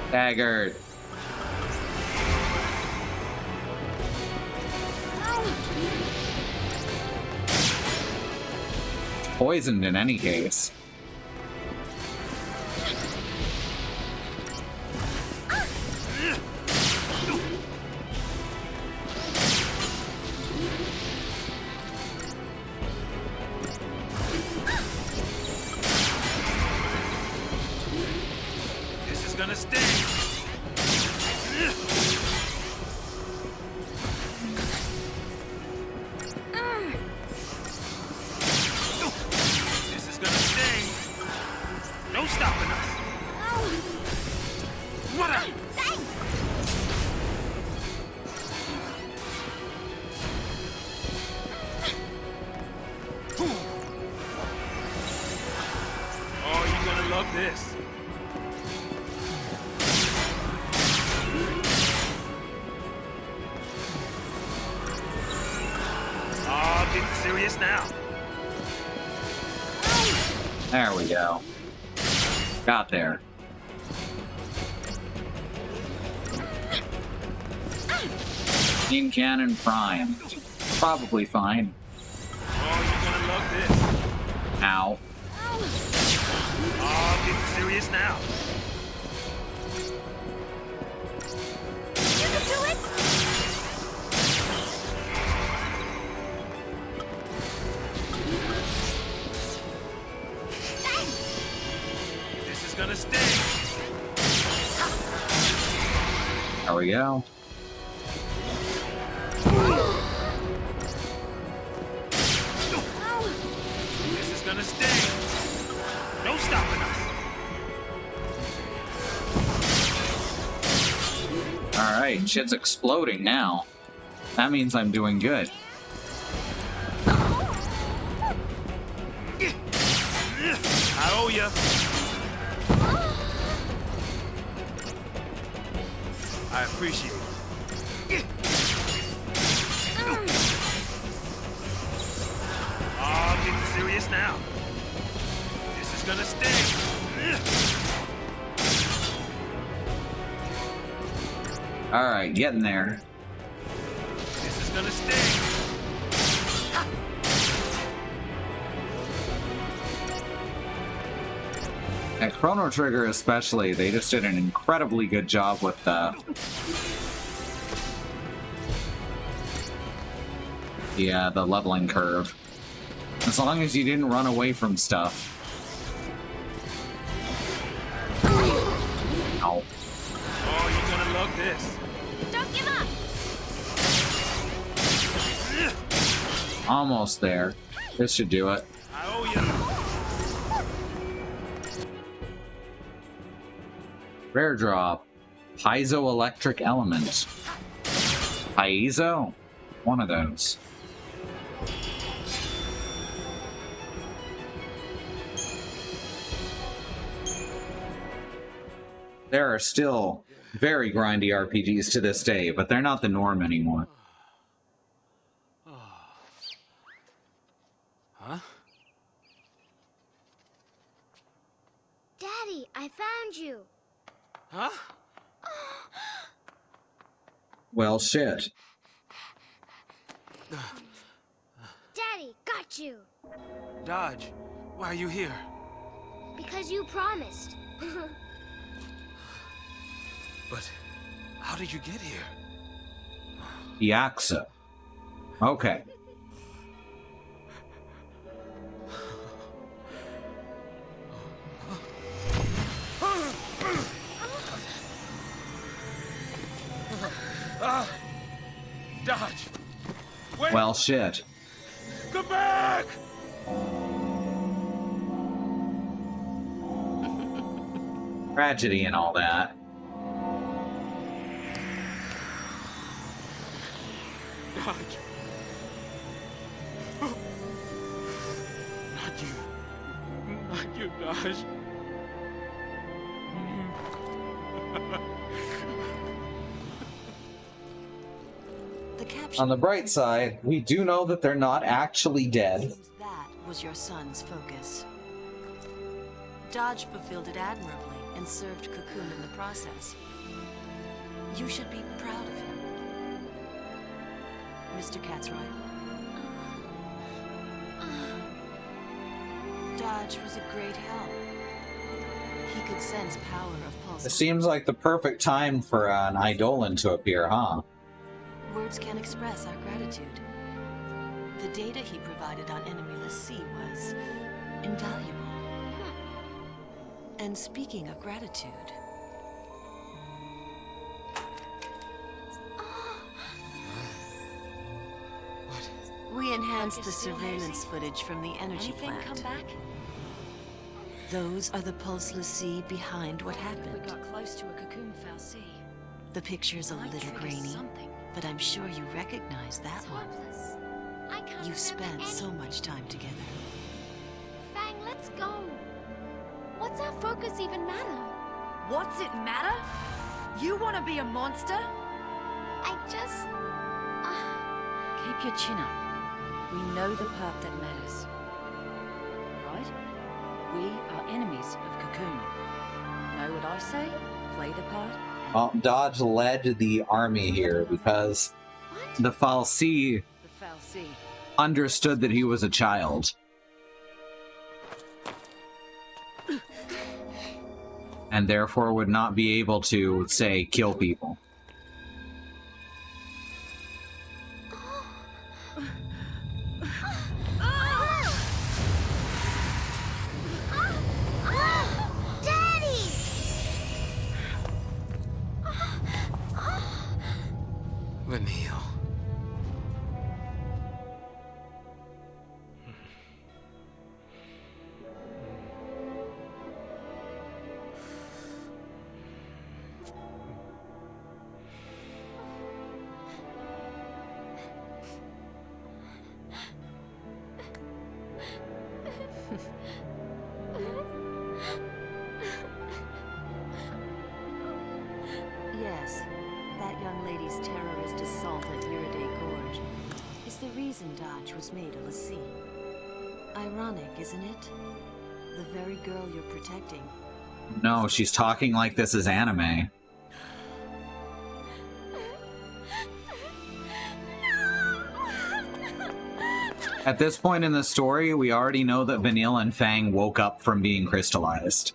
Staggered. poisoned in any case. This is gonna sting. This is gonna sting. No stopping us. What a... Oh, you're gonna love this. Oh, getting serious now. There we go. Got there. Steam Cannon Prime. Probably fine. Oh, you're gonna love this. Ow. Oh, getting serious now. You can do it! This is gonna sting. There we go. This is gonna sting. No stopping us. Alright, shit's exploding now. That means I'm doing good. I owe ya. I appreciate it. Oh, getting serious now. This is gonna sting. Alright, getting there. This is gonna sting. At Chrono Trigger especially, they just did an incredibly good job with the leveling curve. As long as you didn't run away from stuff. Ow. Oh, you're gonna love this. Don't give up! Almost there. This should do it. I owe ya. Rare drop. Piezoelectric element. Piezo? One of those. There are still very grindy RPGs to this day, but they're not the norm anymore. Huh? Daddy, I found you. Huh? Well, shit. Daddy, got you. Dodge, why are you here? Because you promised. But how did you get here? Yaxa. Okay. Dodge! Wait! Well, shit. Come back! Tragedy and all that. Dodge! Not you. Not you, Dodge. On the bright side, we do know that they're not actually dead. Seems that was your son's focus. Dodge fulfilled it admirably and served Cocoon in the process. You should be proud of him. Mr. Catsroy. Dodge was a great help. He could sense power of pulse. It seems like the perfect time for an Eidolon to appear, huh? Words can't express our gratitude. The data he provided on Enemyless Sea was invaluable. And speaking of gratitude, we enhanced the surveillance footage from the energy plant. Come back? Those are the pulseless sea behind what We happened. got close to a cocoon fal'Cie. The picture's a little grainy, but I'm sure you recognize that It's one. hopeless. I can't You've remember spent so anything. much time together. Fang, let's go. What's our focus even matter? What's it matter? You want to be a monster? I just... Keep your chin up. We know the part that matters. Right? We are enemies of Cocoon. Know what I say? Play the part? Well, Dodge led the army here because the fal'Cie The fal'Cie. understood that he was a child. And therefore would not be able to, say, kill people. Daddy! Let me heal. Yes, that young lady's terrorist assault at Viriday Gorge is the reason Dodge was made a l'Cie. Ironic, isn't it? The very girl you're protecting. No, she's talking like this is anime. At this point in the story, we already know that Vanille and Fang woke up from being crystallized.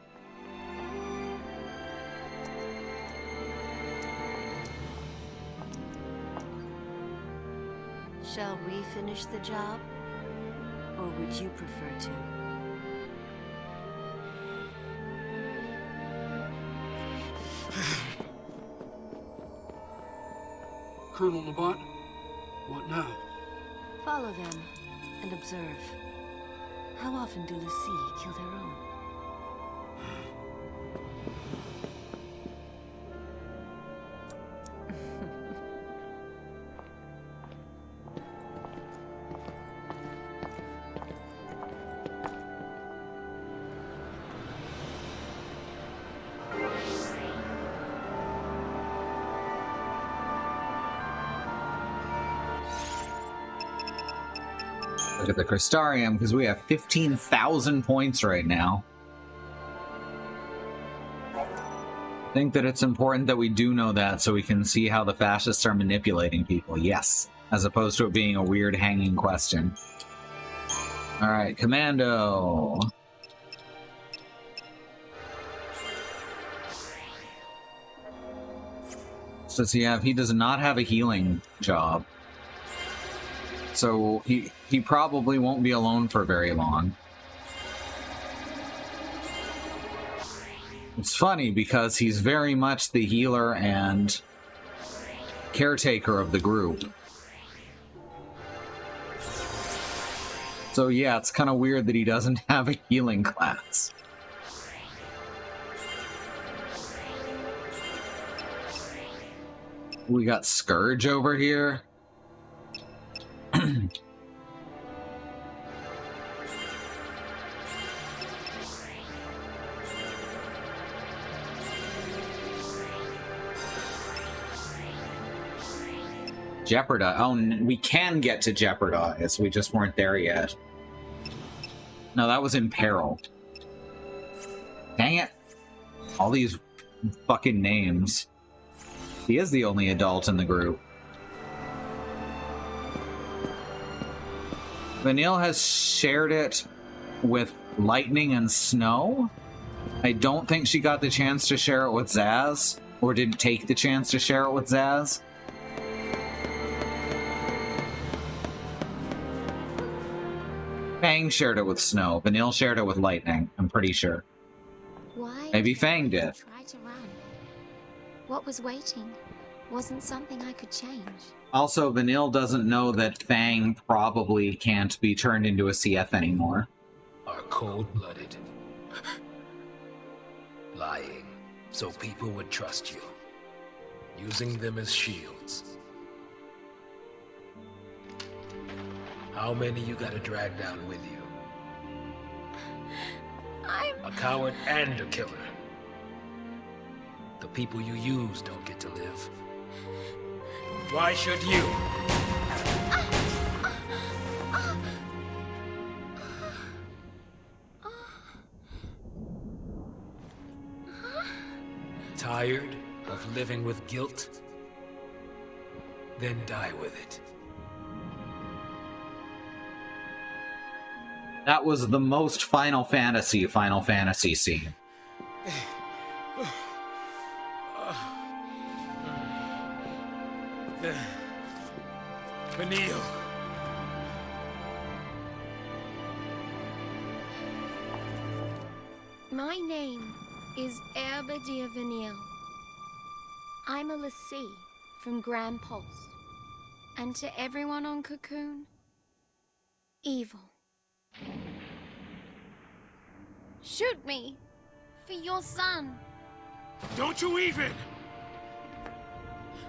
Shall we finish the job? Or would you prefer to? Colonel Labat, what now? Follow them and observe. How often do l'Cie kill their own? Look at the Crystarium, because we have 15,000 points right now. I think that it's important that we do know that so we can see how the fascists are manipulating people. Yes, as opposed to it being a weird hanging question. Alright, Commando. So does he have? He does not have a healing job. So he probably won't be alone for very long. It's funny because he's very much the healer and caretaker of the group. So yeah, it's kind of weird that he doesn't have a healing class. We got Scourge over here. Jeopardize. Oh, we can get to Jeopardize. We just weren't there yet. No, that was in Peril. Dang it. All these fucking names. He is the only adult in the group. Vanille has shared it with lightning and snow. I don't think she got the chance to share it with Zaz, or didn't take the chance to share it with Zaz. Fang shared it with snow. Vanille shared it with lightning, I'm pretty sure. Why? Maybe Fang did. Try to run. What was waiting wasn't something I could change. Also, Vanille doesn't know that Fang probably can't be turned into a CF anymore. Are cold-blooded. Lying, so people would trust you. Using them as shields. How many you gotta drag down with you? A coward and a killer. The people you use don't get to live. Why should you? Tired of living with guilt? Then die with it. That was the most Final Fantasy scene. Vanille. My name is Herbadia Vanille. I'm a lassie from Grand Pulse. And to everyone on Cocoon, evil. Shoot me for your son. Don't you even!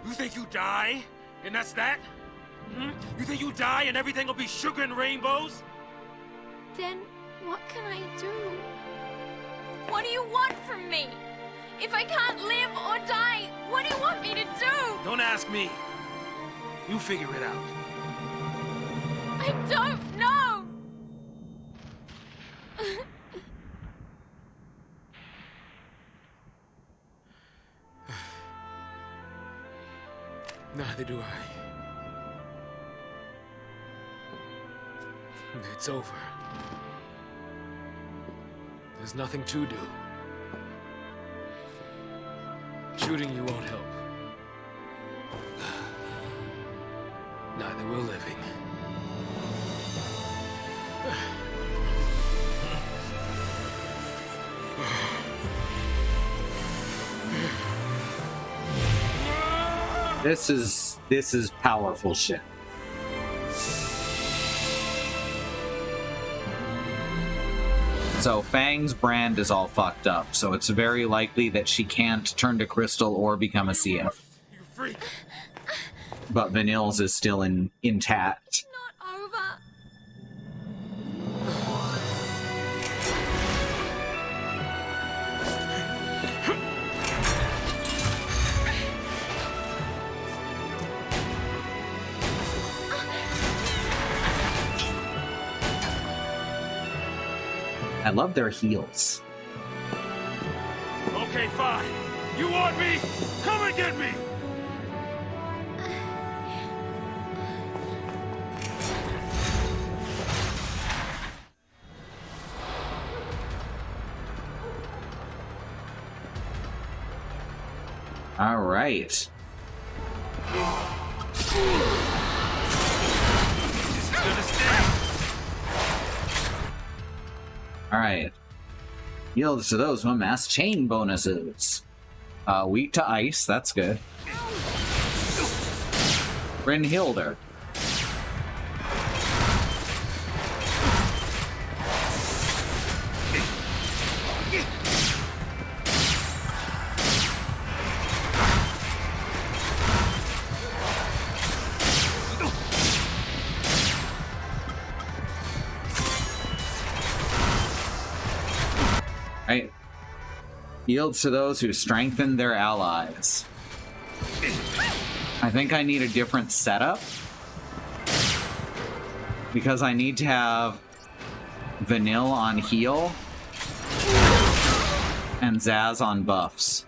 You think you die, and that's that? Hmm? You think you die and everything will be sugar and rainbows? Then what can I do? What do you want from me? If I can't live or die, what do you want me to do? Don't ask me. You figure it out. I don't know! Neither do I. It's over. There's nothing to do. Shooting you won't help. Neither will living. This is powerful shit. So Fang's brand is all fucked up, so it's very likely that she can't turn to crystal or become a CF. You freak! But Vanille's is still intact. Not over. I love their heels. Okay, fine. You want me? Come and get me! All right. Alright. Yields to those who amass chain bonuses. Weak to ice, that's good. Brynhilder. Right. Yields to those who strengthen their allies. I think I need a different setup. Because I need to have Vanille on heal and Zaz on buffs.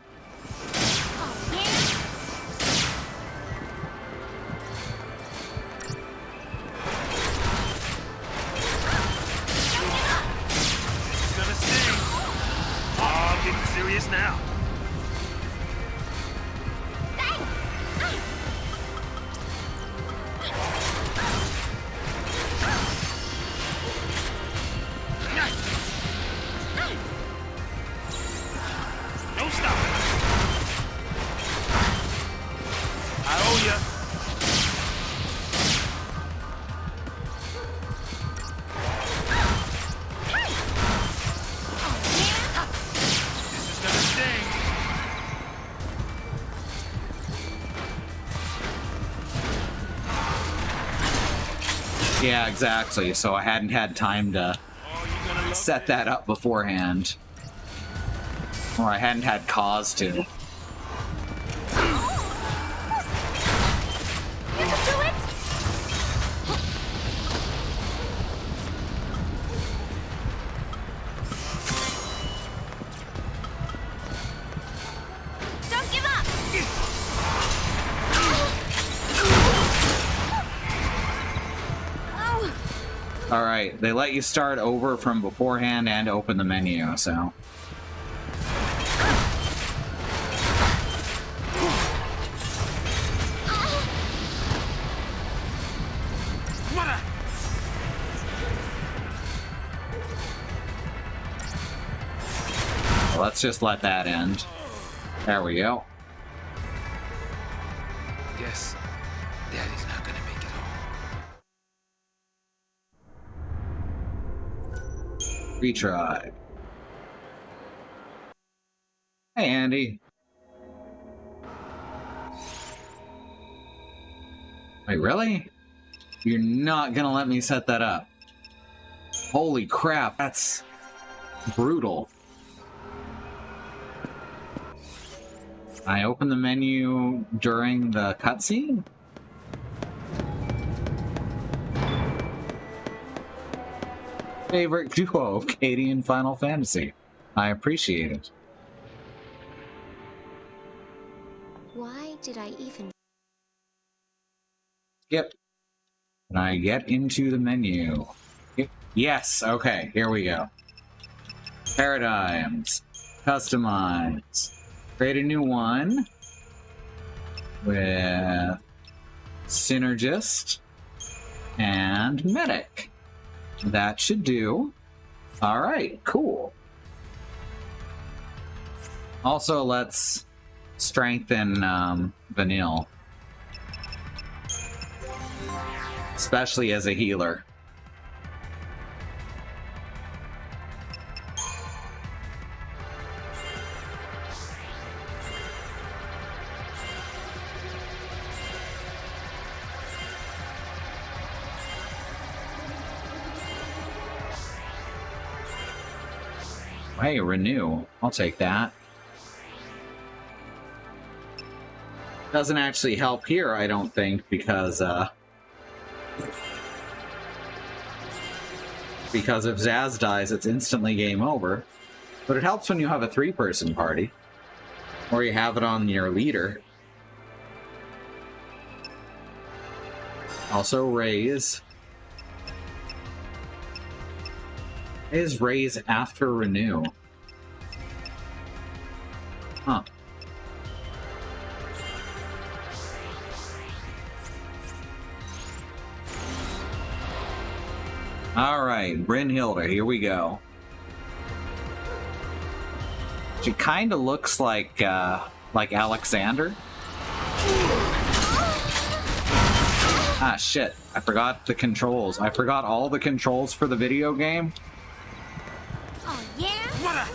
Yeah, exactly. So I hadn't had time to set that up beforehand. Or I hadn't had cause to. You can do it! Don't give up! Alright, they let you start over from beforehand and open the menu, so. Let's just let that end. There we go. Guess Daddy's not gonna make it home. Retry. Hey, Andy. Wait, really? You're not gonna let me set that up? Holy crap, that's brutal. I open the menu during the cutscene? Favorite duo, Katie and Final Fantasy. I appreciate it. Why did I even... Skip. And I get into the menu. Yes, okay, here we go. Paradigms. Customize. Create a new one. With Synergist and Medic. That should do. Alright, cool. Also, let's strengthen Vanille. Especially as a healer. Hey, renew. I'll take that. Doesn't actually help here, I don't think, because if Zaz dies, it's instantly game over. But it helps when you have a 3-person party. Or you have it on your leader. Also, raise. Is raise after renew? Huh. Alright, Brynhilde, here we go. She kinda looks like Alexander. Ah, shit. I forgot the controls. I forgot all the controls for the video game. Oh, yeah?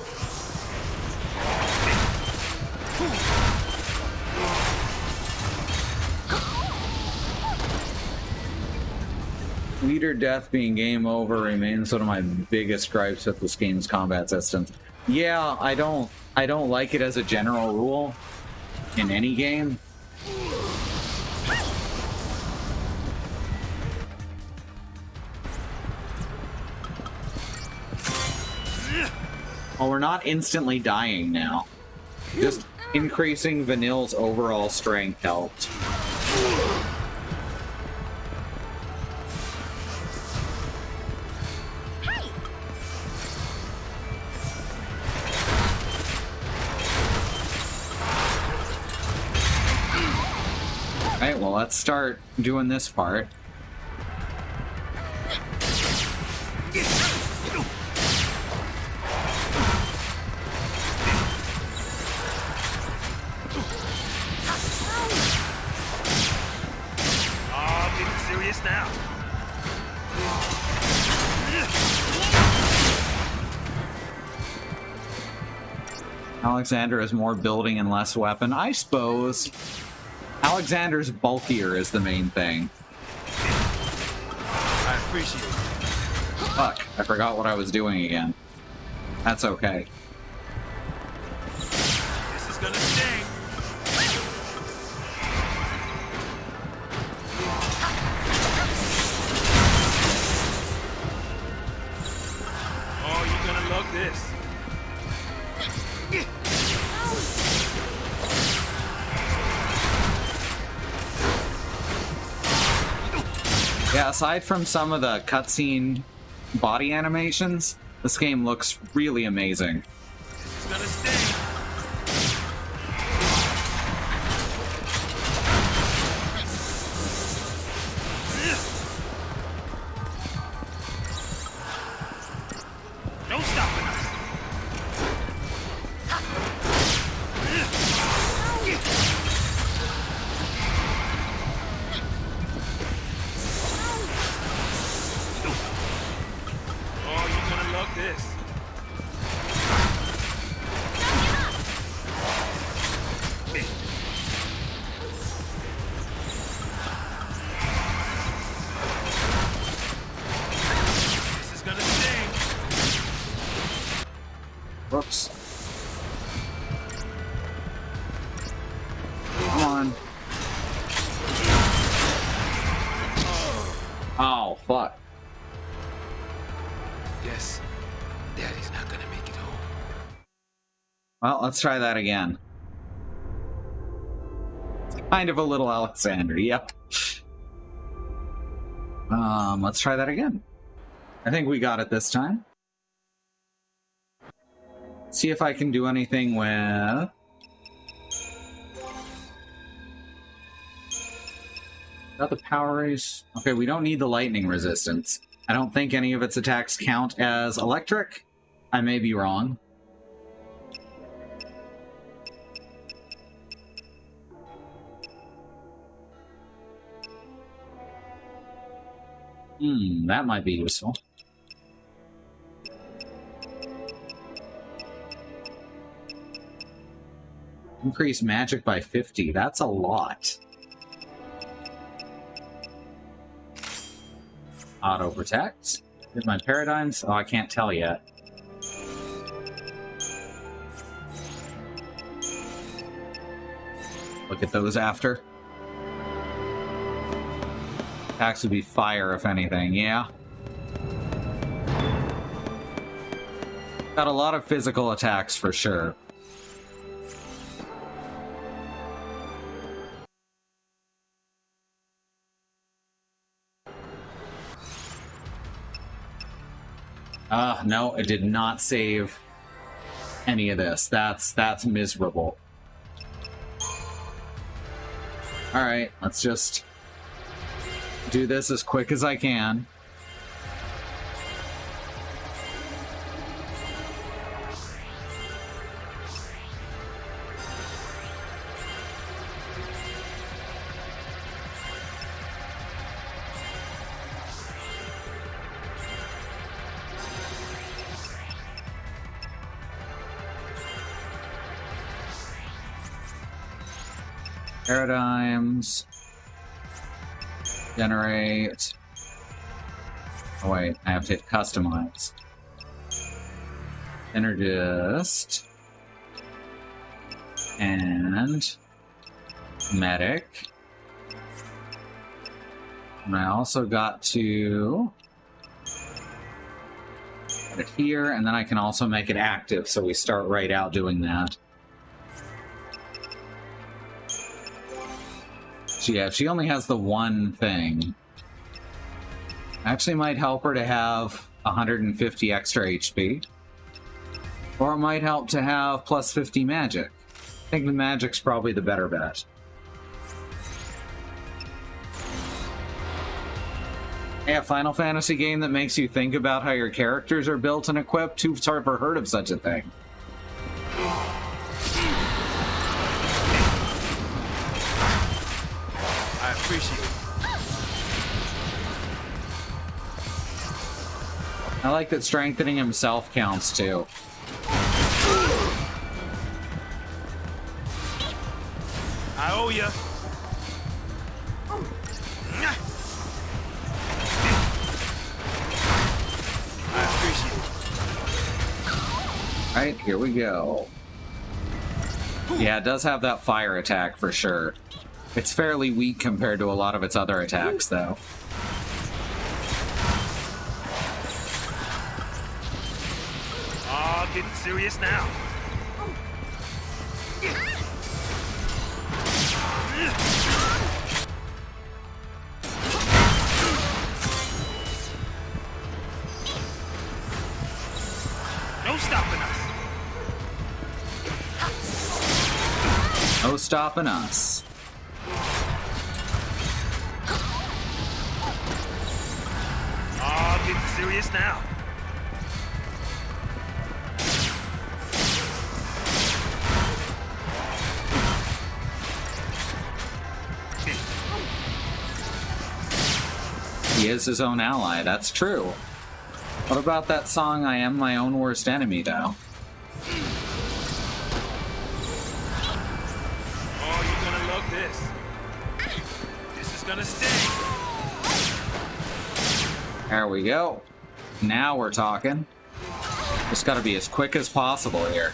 Leader death being game over remains one of my biggest gripes with this game's combat systems. Yeah, I don't like it as a general rule in any game. Well, we're not instantly dying now. Just increasing Vanille's overall strength helped. Alright, well, let's start doing this part. Now. Alexander has more building and less weapon. I suppose Alexander's bulkier is the main thing. appreciate it. Fuck, I forgot what I was doing again. That's okay. This is gonna sting. Oh, you're gonna love this. Yeah, aside from some of the cutscene body animations, this game looks really amazing. This is gonna sting. No stopping us. Oh, you're gonna love this. This is gonna sting. Whoops. Come on. Oh, fuck. Yes, Daddy's not gonna make it home. Well, let's try that again. It's kind of a little Alexander, yep. Let's try that again. I think we got it this time. See if I can do anything with... Got the power race. Okay, we don't need the lightning resistance. I don't think any of its attacks count as electric. I may be wrong. That might be useful. Increase magic by 50. That's a lot. Auto protect. Here's my paradigms. Oh, I can't tell yet. Look at those after. Attacks would be fire, if anything, yeah. Got a lot of physical attacks for sure. No, it did not save any of this. That's miserable. Alright, let's just do this as quick as I can. Paradigms. Generate. Oh wait, I have to hit customize. Energist. And medic. And I also got to put it here, and then I can also make it active, so we start right out doing that. Yeah, she only has the one thing. Actually might help her to have 150 extra HP. Or it might help to have plus 50 magic. I think the magic's probably the better bet. Hey, a Final Fantasy game that makes you think about how your characters are built and equipped? Who's ever heard of such a thing? I appreciate it. I like that strengthening himself counts too. I owe ya. Alright, here we go. Yeah, it does have that fire attack for sure. It's fairly weak compared to a lot of its other attacks, though. Oh, getting serious now. No stopping us. No stopping us. Oh, getting serious now. He is his own ally, that's true. What about that song, I Am My Own Worst Enemy, though? Oh, you're gonna love this. This is gonna sting. There we go. Now we're talking. Just gotta be as quick as possible here.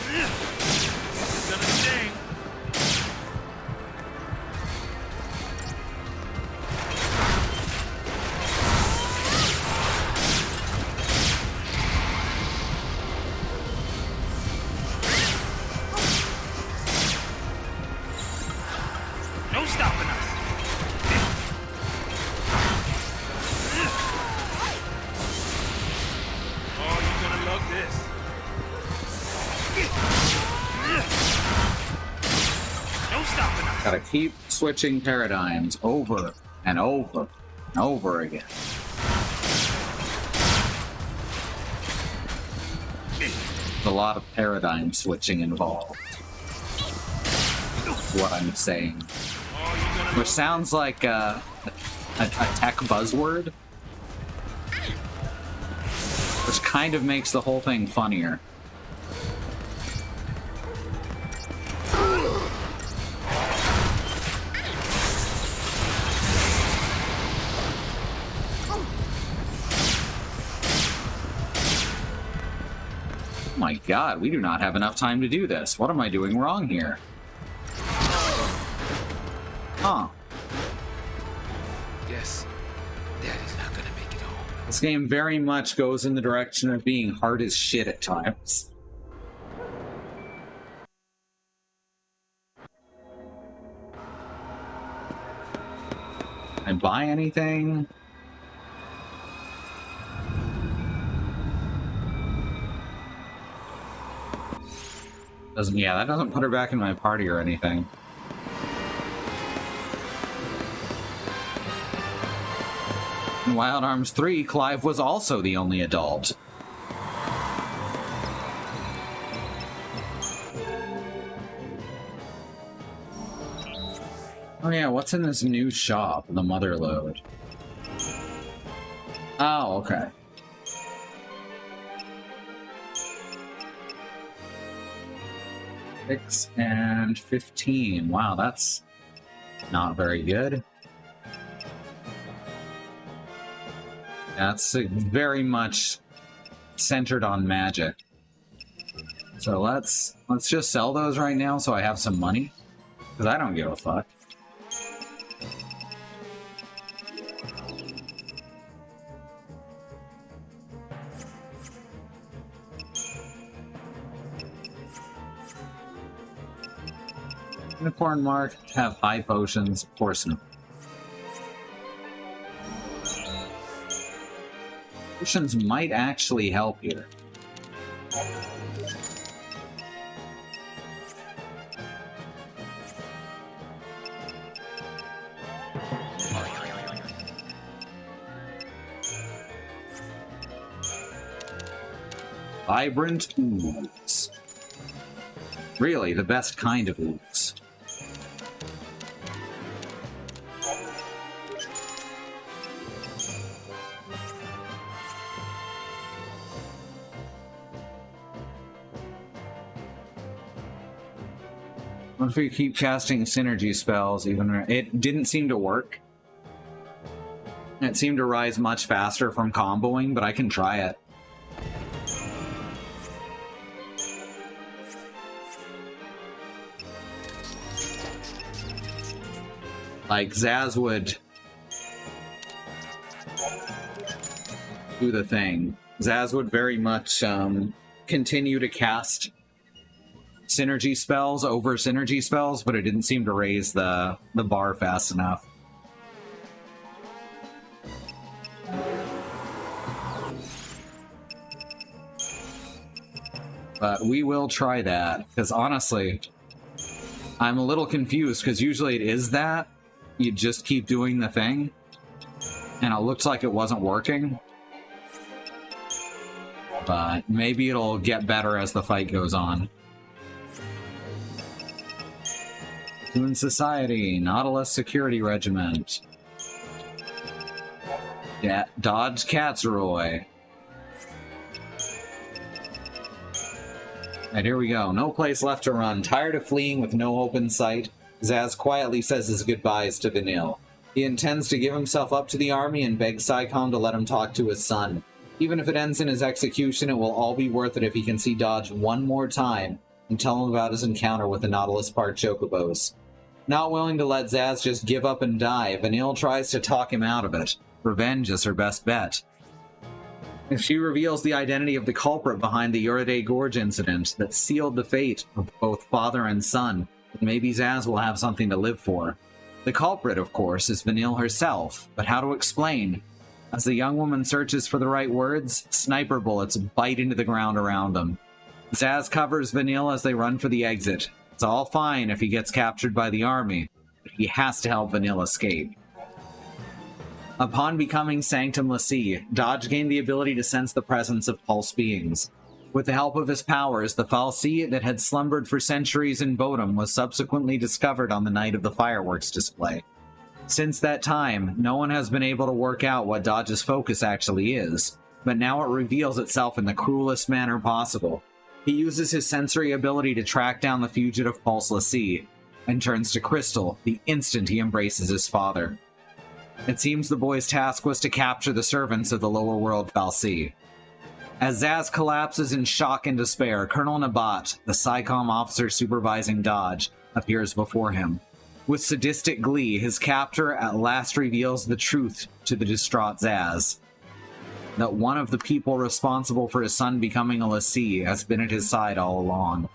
This is gonna sting. No stopping us. Oh, you're gonna love this. No stopping us. Gotta keep switching paradigms over and over and over again. There's a lot of paradigm switching involved. Is what I'm saying. Which sounds like a tech buzzword. Which kind of makes the whole thing funnier. Oh my god, we do not have enough time to do this. What am I doing wrong here? Huh. Guess Daddy's not gonna make it home. This game very much goes in the direction of being hard as shit at times. Can I buy anything? Doesn't, yeah, that doesn't put her back in my party or anything. In Wild Arms 3, Clive was also the only adult. Oh yeah, what's in this new shop, the Motherlode? Oh, okay. 6 and 15. Wow, that's not very good. That's very much centered on magic. So let's just sell those right now so I have some money. Because I don't give a fuck. Unicorn Mark, have high potions, of course not. Potions might actually help here. Vibrant ooze. Really, the best kind of ooze. What if we keep casting synergy spells, even it didn't seem to work. It seemed to rise much faster from comboing, but I can try it. Like, Zaz would do the thing. Zaz would very much continue to cast synergy spells over synergy spells, but it didn't seem to raise the bar fast enough. But we will try that, because honestly, I'm a little confused, because usually it is that. You just keep doing the thing, and it looked like it wasn't working. But maybe it'll get better as the fight goes on. Cocoon Society, Nautilus Security Regiment. Yeah, Dodge Katzroy. Alright, here we go. No place left to run. Tired of fleeing with no open sight, Zaz quietly says his goodbyes to Vanille. He intends to give himself up to the army and beg Psycom to let him talk to his son. Even if it ends in his execution, it will all be worth it if he can see Dodge one more time and tell him about his encounter with the Nautilus Park Chocobos. Not willing to let Zaz just give up and die, Vanille tries to talk him out of it. Revenge is her best bet. If she reveals the identity of the culprit behind the Uriday Gorge incident that sealed the fate of both father and son, then maybe Zaz will have something to live for. The culprit, of course, is Vanille herself, but how to explain? As the young woman searches for the right words, sniper bullets bite into the ground around them. Zaz covers Vanille as they run for the exit. It's all fine if he gets captured by the army, but he has to help Vanille escape. Upon becoming Sanctum Lassie, Dodge gained the ability to sense the presence of pulse beings. With the help of his powers, the fal'Cie that had slumbered for centuries in Bodom was subsequently discovered on the night of the fireworks display. Since that time, no one has been able to work out what Dodge's focus actually is, but now it reveals itself in the cruelest manner possible. He uses his sensory ability to track down the fugitive Pulse Lassie, and turns to Crystal the instant he embraces his father. It seems the boy's task was to capture the servants of the lower world fal'Cie. As Zaz collapses in shock and despair, Colonel Nabat, the Psycom officer supervising Dodge, appears before him. With sadistic glee, his captor at last reveals the truth to the distraught Zaz. That one of the people responsible for his son becoming a Lassie has been at his side all along.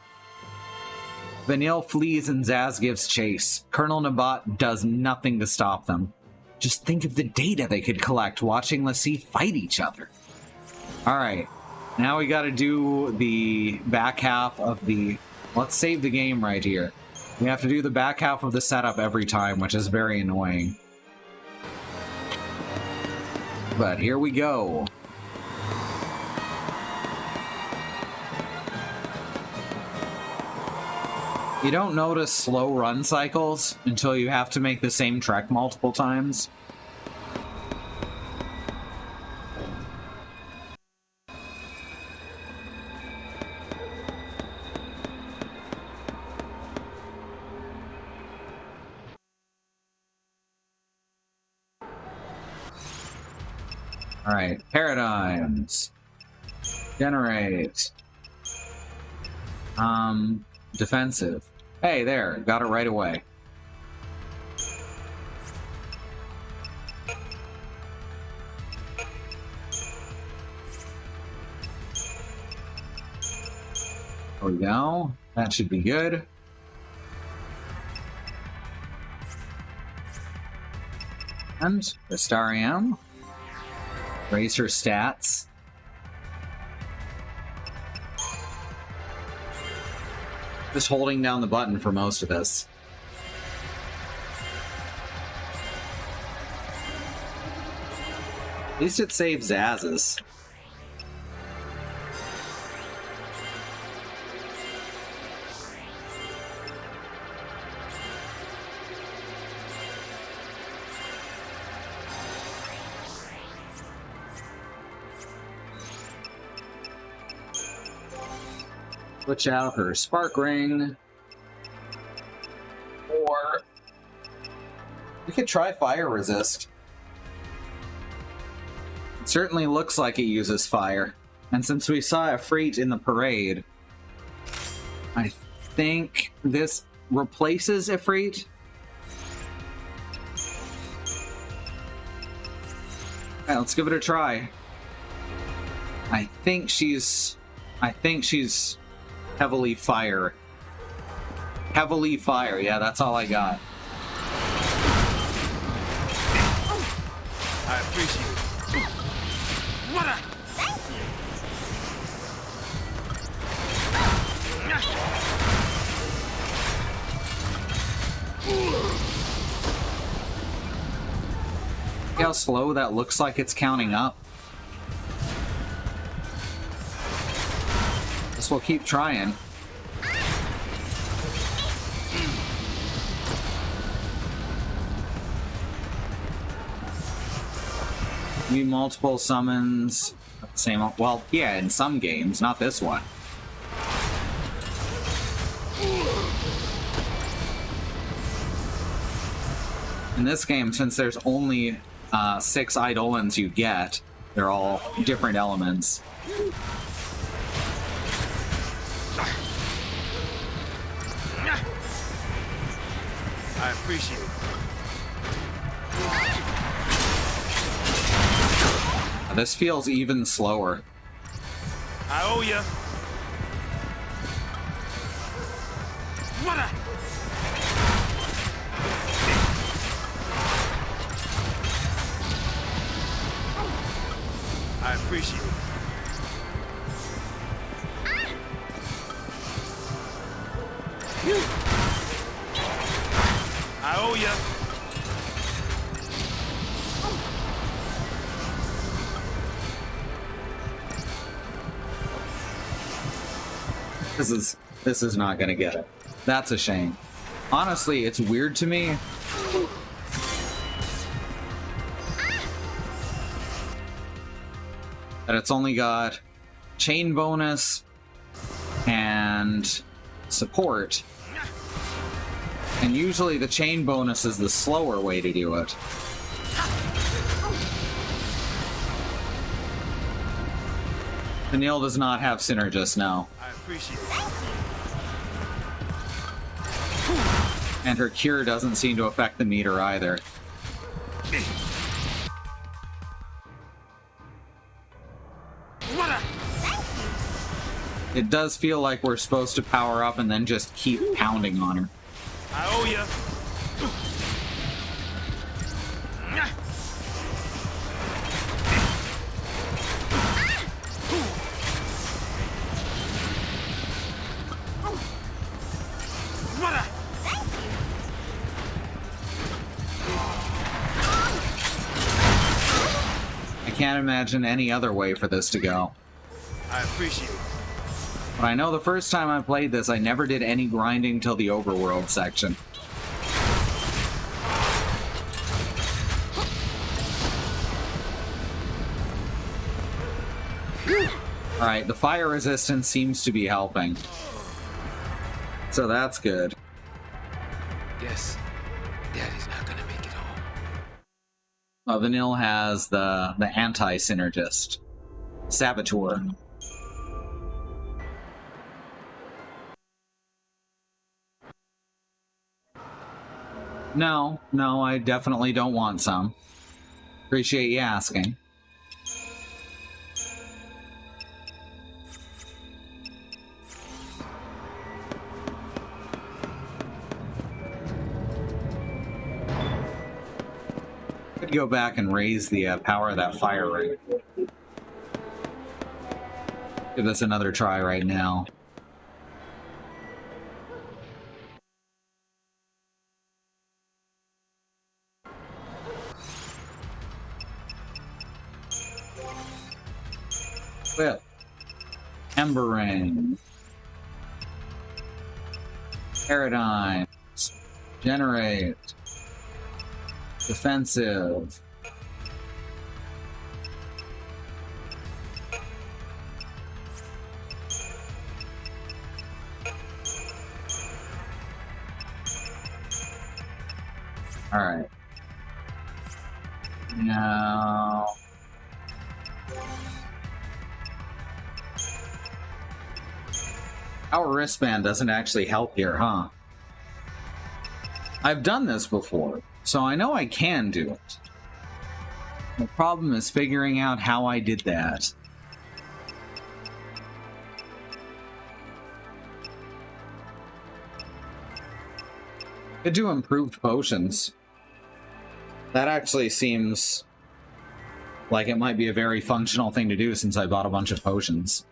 Vanille flees and Zaz gives chase. Colonel Nabat does nothing to stop them. Just think of the data they could collect watching Lassie fight each other. Alright, now we gotta do the back half of the... Let's save the game right here. We have to do the back half of the setup every time, which is very annoying. But here we go. You don't notice slow run cycles until you have to make the same trek multiple times. Alright, paradigms. Generate. Defensive. Hey, there, got it right away. There we go. That should be good. And Restarium. Raise her stats. Just holding down the button for most of this. At least it saves Zaz's. Switch out her spark ring. Or we could try fire resist. It certainly looks like it uses fire. And since we saw Ifrit in the parade, I think this replaces Ifrit. Alright, let's give it a try. I think she's heavily fire. Heavily fire, yeah, that's all I got. I appreciate it. What a... See how slow that looks like it's counting up? Guess we'll keep trying. Need multiple summons. Same, well, yeah, in some games, not this one. In this game, since there's only 6 Eidolons you get, they're all different elements. I appreciate it. This feels even slower. I owe ya. What a... I appreciate it. I owe ya. This is not gonna get it. That's a shame. Honestly, it's weird to me. That it's only got chain bonus and support. And usually the chain bonus is the slower way to do it. Vanille does not have Synergist now. I appreciate it. And her cure doesn't seem to affect the meter either. It does feel like we're supposed to power up and then just keep pounding on her. I owe ya. I can't imagine any other way for this to go. I appreciate it. But I know the first time I played this, I never did any grinding till the overworld section. Alright, the fire resistance seems to be helping. So that's good. Guess Daddy's not gonna make it home. Vanille has the anti-synergist. Saboteur. No, I definitely don't want some. Appreciate you asking. Could go back and raise the power of that fire ring. Give this another try right now. Whip. Ember Ring. Paradigms. Generate. Defensive. Alright. Now... Our wristband doesn't actually help here, huh? I've done this before, so I know I can do it. The problem is figuring out how I did that. Could do improved potions. That actually seems like it might be a very functional thing to do since I bought a bunch of potions.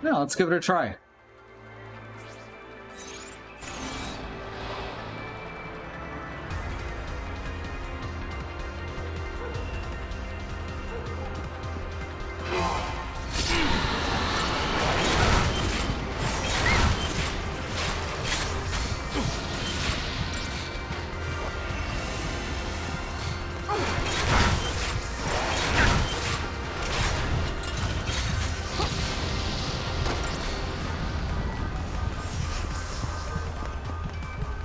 No, let's give it a try.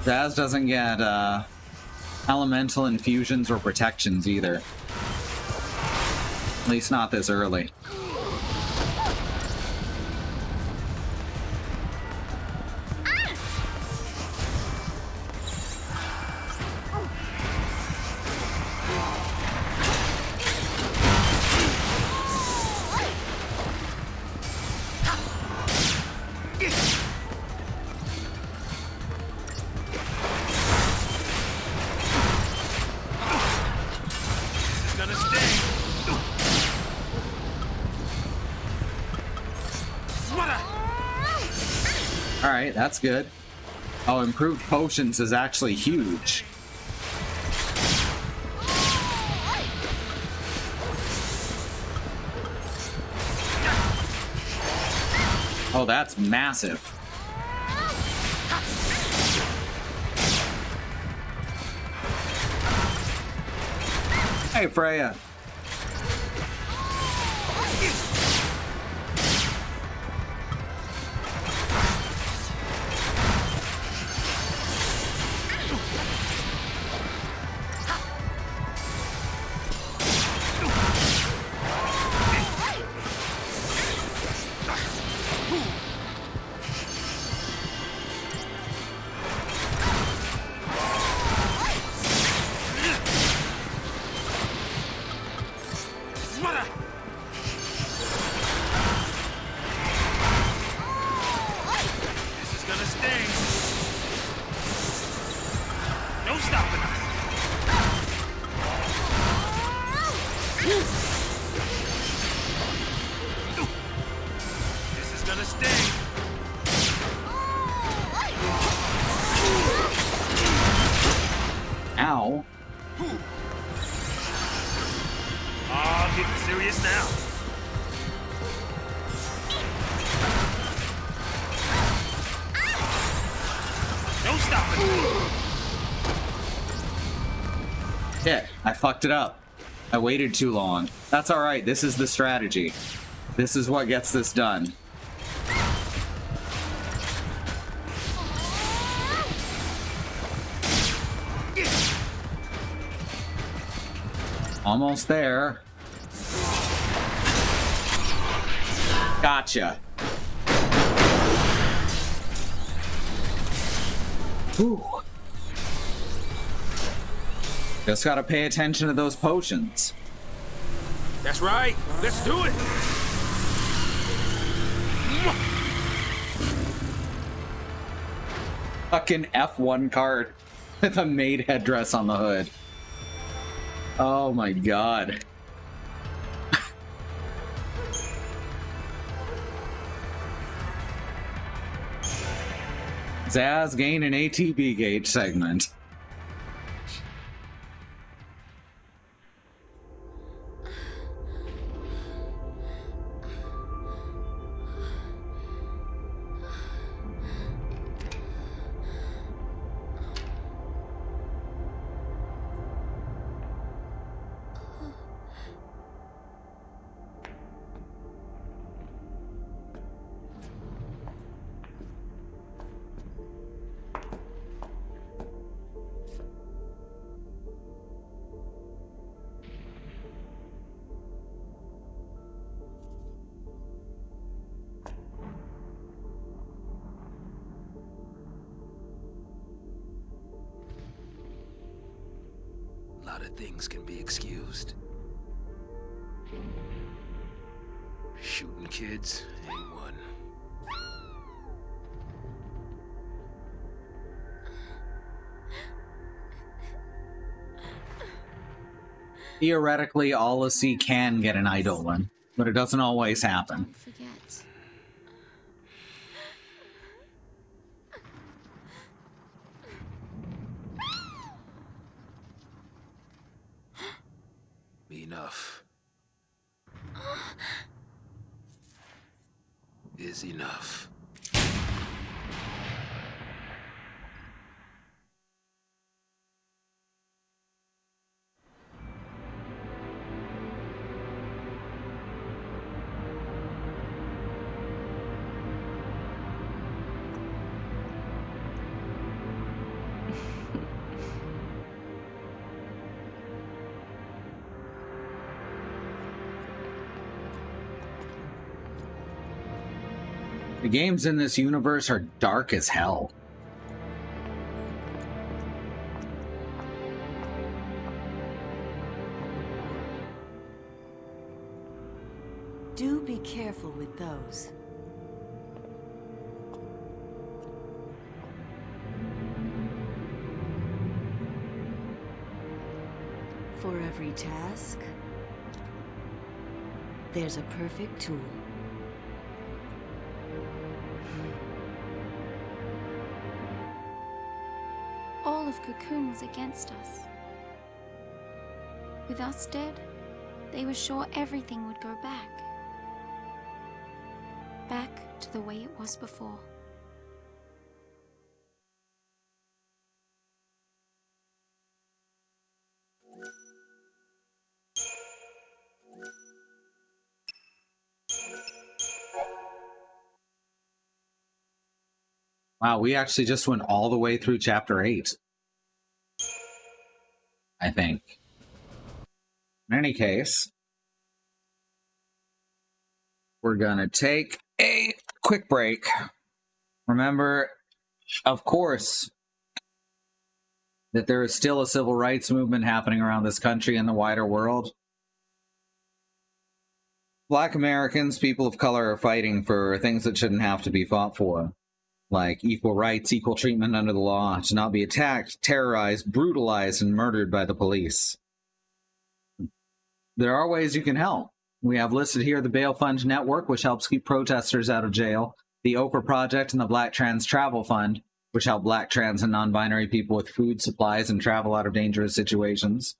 Jazz doesn't get elemental infusions or protections either. At least not this early. Alright, that's good. Oh, improved potions is actually huge. Oh, that's massive. Hey, Freya. Ow. Oh, getting serious now. No stopping. Shit, I fucked it up. I waited too long. That's alright, this is the strategy. This is what gets this done. Almost there. Gotcha. Whew. Just gotta pay attention to those potions. That's right. Let's do it. Fucking F1 card with a maid headdress on the hood. Oh my god. Zaz gain an ATB gauge segment. lot of things can be excused. Shooting kids ain't one. Theoretically, all a sea can get an Eidolon, but it doesn't always happen. Don't forget. Enough is enough. The games in this universe are dark as hell. Do be careful with those. For every task, there's a perfect tool. All of Cocoon was against us. With us dead, they were sure everything would go back. Back to the way it was before. Wow, we actually just went all the way through Chapter 8. I think. In any case, we're gonna take a quick break. Remember, of course, that there is still a civil rights movement happening around this country and the wider world. Black Americans, people of color, are fighting for things that shouldn't have to be fought for. Like equal rights, equal treatment under the law, to not be attacked, terrorized, brutalized, and murdered by the police. There are ways you can help. We have listed here the Bail Fund Network, which helps keep protesters out of jail, the Okra Project, and the Black Trans Travel Fund, which help Black, trans, and non-binary people with food, supplies, and travel out of dangerous situations.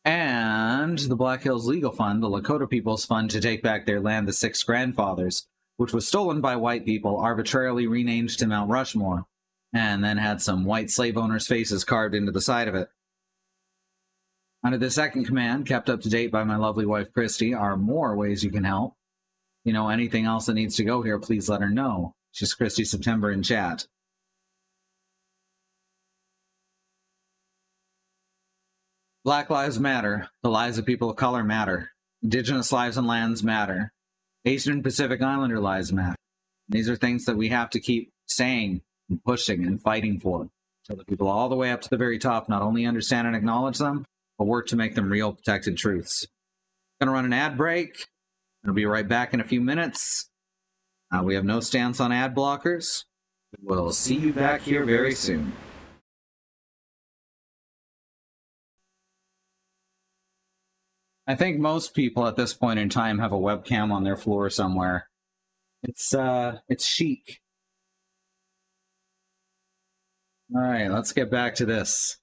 And the Black Hills Legal Fund, the Lakota People's Fund to take back their land, the Six Grandfathers, which was stolen by white people, arbitrarily renamed to Mount Rushmore, and then had some white slave owners' faces carved into the side of it. Under the second command, kept up to date by my lovely wife Christy, are more ways you can help. You know, anything else that needs to go here, please let her know. She's Christy September in chat. Black lives matter. The lives of people of color matter. Indigenous lives and lands matter. Asian and Pacific Islander lives matter. These are things that we have to keep saying and pushing and fighting for, so that people all the way up to the very top not only understand and acknowledge them, but work to make them real protected truths. I'm going to run an ad break. I'll be right back in a few minutes. We have no stance on ad blockers. We'll see you back here very soon. I think most people at this point in time have a webcam on their floor somewhere. It's chic. All right, let's get back to this.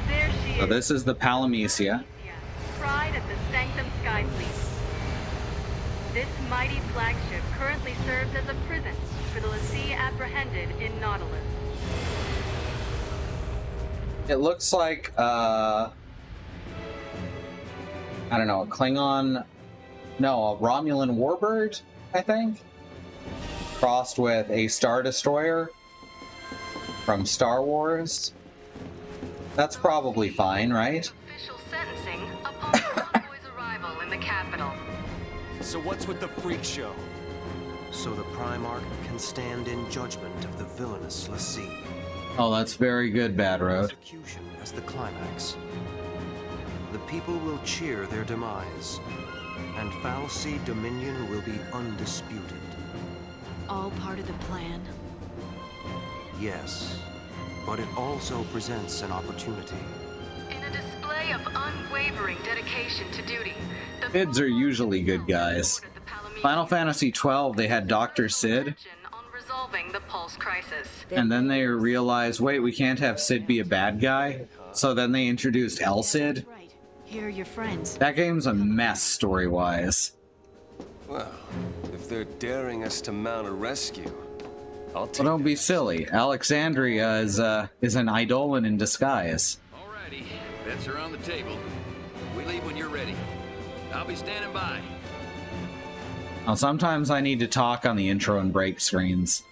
There she So is. this is the Palamecia. Pride of the Sanctum Sky Fleet. This mighty flagship currently serves as a prison for the Lassie apprehended in Nautilus. It looks like, I don't know, a Klingon, no, a Romulan warbird, I think, crossed with a Star Destroyer from Star Wars. That's probably fine, right? Official sentencing upon the convoy's arrival in the so what's with the freak show? So the Primarch can stand in judgment of the villainous l'Cie. Oh, that's very good, Bad Road. Execution as the climax. The people will cheer their demise, and fal'Cie dominion will be undisputed. All part of the plan? Yes, but it also presents an opportunity. In a display of unwavering dedication to duty, the Cids are usually good guys. Final Fantasy XII, they had Dr. Cid, on resolving the Pulse crisis. and then they realized, wait, we can't have Cid be a bad guy, so then they introduced El Cid. Right. Here are your friends. That game's a mess story-wise. Well, if they're daring us to mount a rescue, I'll take Well, don't be silly. Alexandria is an Eidolon in disguise. Alrighty, bets are on the table. We leave when you're ready. I'll be standing by. Now, sometimes I need to talk on the intro and break screens.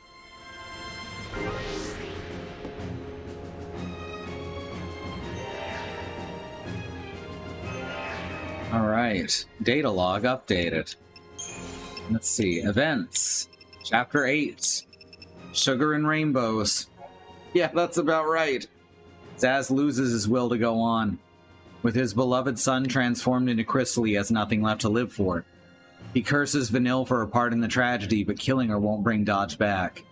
Alright, data log updated. Let's see, events. Chapter 8. Sugar and Rainbows. Yeah, that's about right. Zaz loses his will to go on. With his beloved son transformed into crystal, he has nothing left to live for. He curses Vanille for her part in the tragedy, but killing her won't bring Dodge back.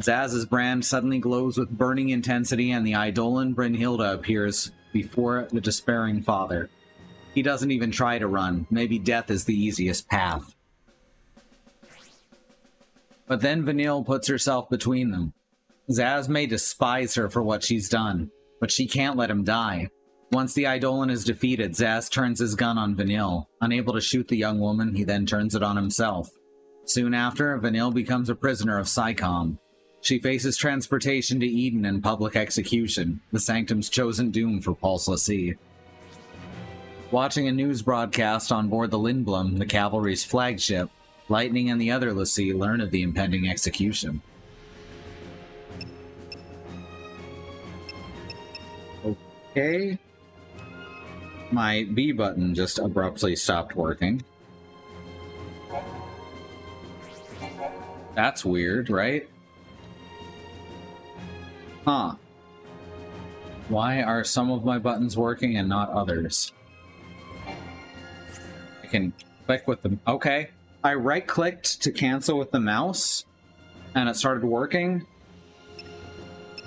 Zaz's brand suddenly glows with burning intensity, and the Eidolon Brynhilda appears before the despairing father. He doesn't even try to run. Maybe death is the easiest path. But then Vanille puts herself between them. Zaz may despise her for what she's done, but she can't let him die. Once the Eidolon is defeated, Zaz turns his gun on Vanille. Unable to shoot the young woman, he then turns it on himself. Soon after, Vanille becomes a prisoner of Psychom. She faces transportation to Eden and public execution, the Sanctum's chosen doom for Pulse l'Cie. Watching a news broadcast on board the Lindblum, the cavalry's flagship, Lightning and the other l'Cie learn of the impending execution. Okay. My B button just abruptly stopped working. That's weird, right? Huh. Why are some of my buttons working and not others? I can click with them. Okay. I right-clicked to cancel with the mouse, and it started working.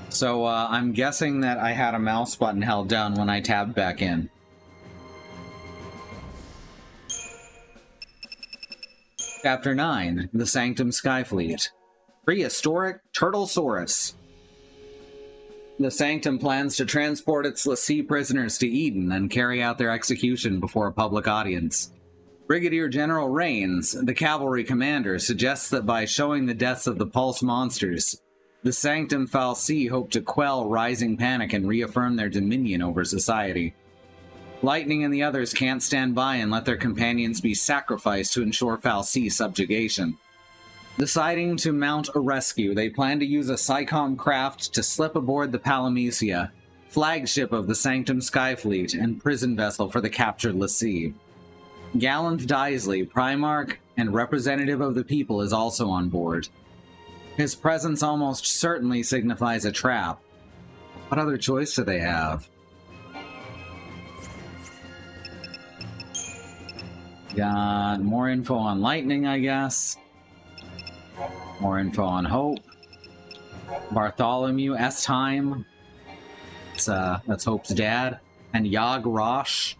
So I'm guessing that I had a mouse button held down when I tabbed back in. Chapter 9, The Sanctum Skyfleet. Prehistoric Turtlesaurus. The Sanctum plans to transport its l'Cie prisoners to Eden and carry out their execution before a public audience. Brigadier General Rains, the cavalry commander, suggests that by showing the deaths of the Pulse monsters, the Sanctum fal'Cie hope to quell rising panic and reaffirm their dominion over society. Lightning and the others can't stand by and let their companions be sacrificed to ensure fal'Cie subjugation. Deciding to mount a rescue, they plan to use a Psychom craft to slip aboard the Palamecia, flagship of the Sanctum Skyfleet and prison vessel for the captured l'Cie. Gallant Daisley, Primarch and representative of the people, is also on board. His presence almost certainly signifies a trap. What other choice do they have? Got more info on Lightning, I guess. More info on Hope. Bartholomew, S-Time. That's Hope's dad. And Yag Rosh.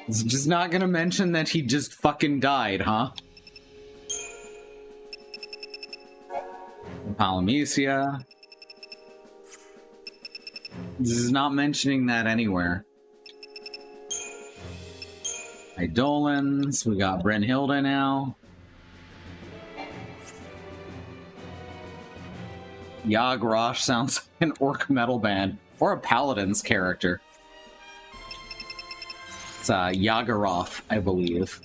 It's just not gonna mention that he just fucking died, huh? Palamecia. This is not mentioning that anywhere. Eidolons. We got Brynhilda now. Yag Rosh sounds like an orc metal band. Or a paladin's character. It's Yagaroth, I believe.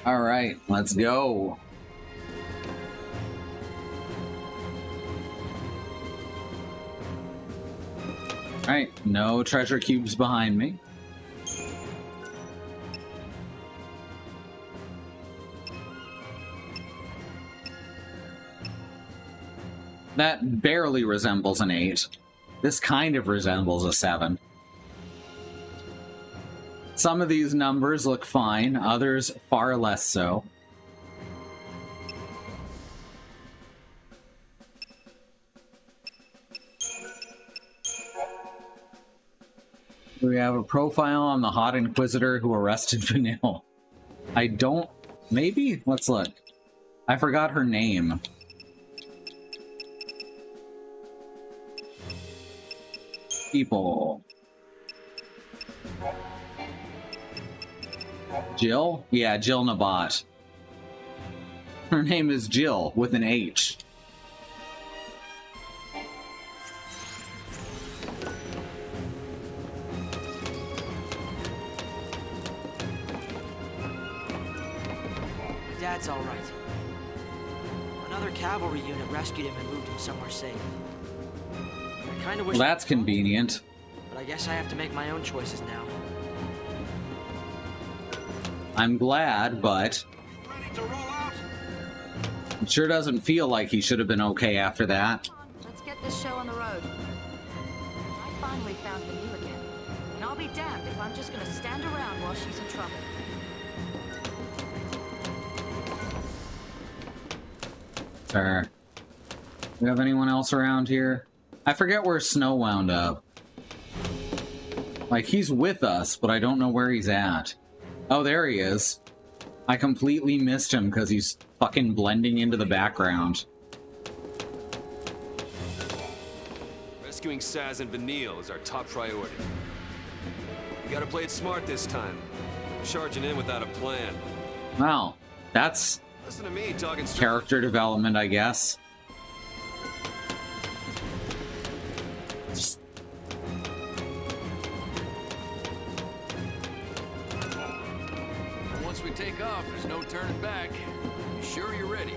Alright, let's go. Alright, no treasure cubes behind me. That barely resembles an 8. This kind of resembles a 7. Some of these numbers look fine, others far less so. We have a profile on the Hot Inquisitor who arrested Vanille. I don't... Maybe? Let's look. I forgot her name. People. Jill? Yeah, Jill Nabat. Her name is Jill, with an H. Dad's all right. Another cavalry unit rescued him and moved him somewhere safe. I kind of wish. Well, that's convenient. But I guess I have to make my own choices now. I'm glad, but it sure doesn't feel like he should have been okay after that. Let's get this show on the road. I finally found Vanille again, and I'll be damned if I'm just gonna stand around while she's in trouble. Sure. Do we have anyone else around here? I forget where Snow wound up. Like, he's with us, but I don't know where he's at. Oh, there he is. I completely missed him because he's fucking blending into the background. Rescuing Saz and Vanille is our top priority. We gotta play it smart this time. Charging in without a plan. Wow, that's Listen to me talking straight. character development, I guess. Once we take off, there's no turning back. You sure you're ready?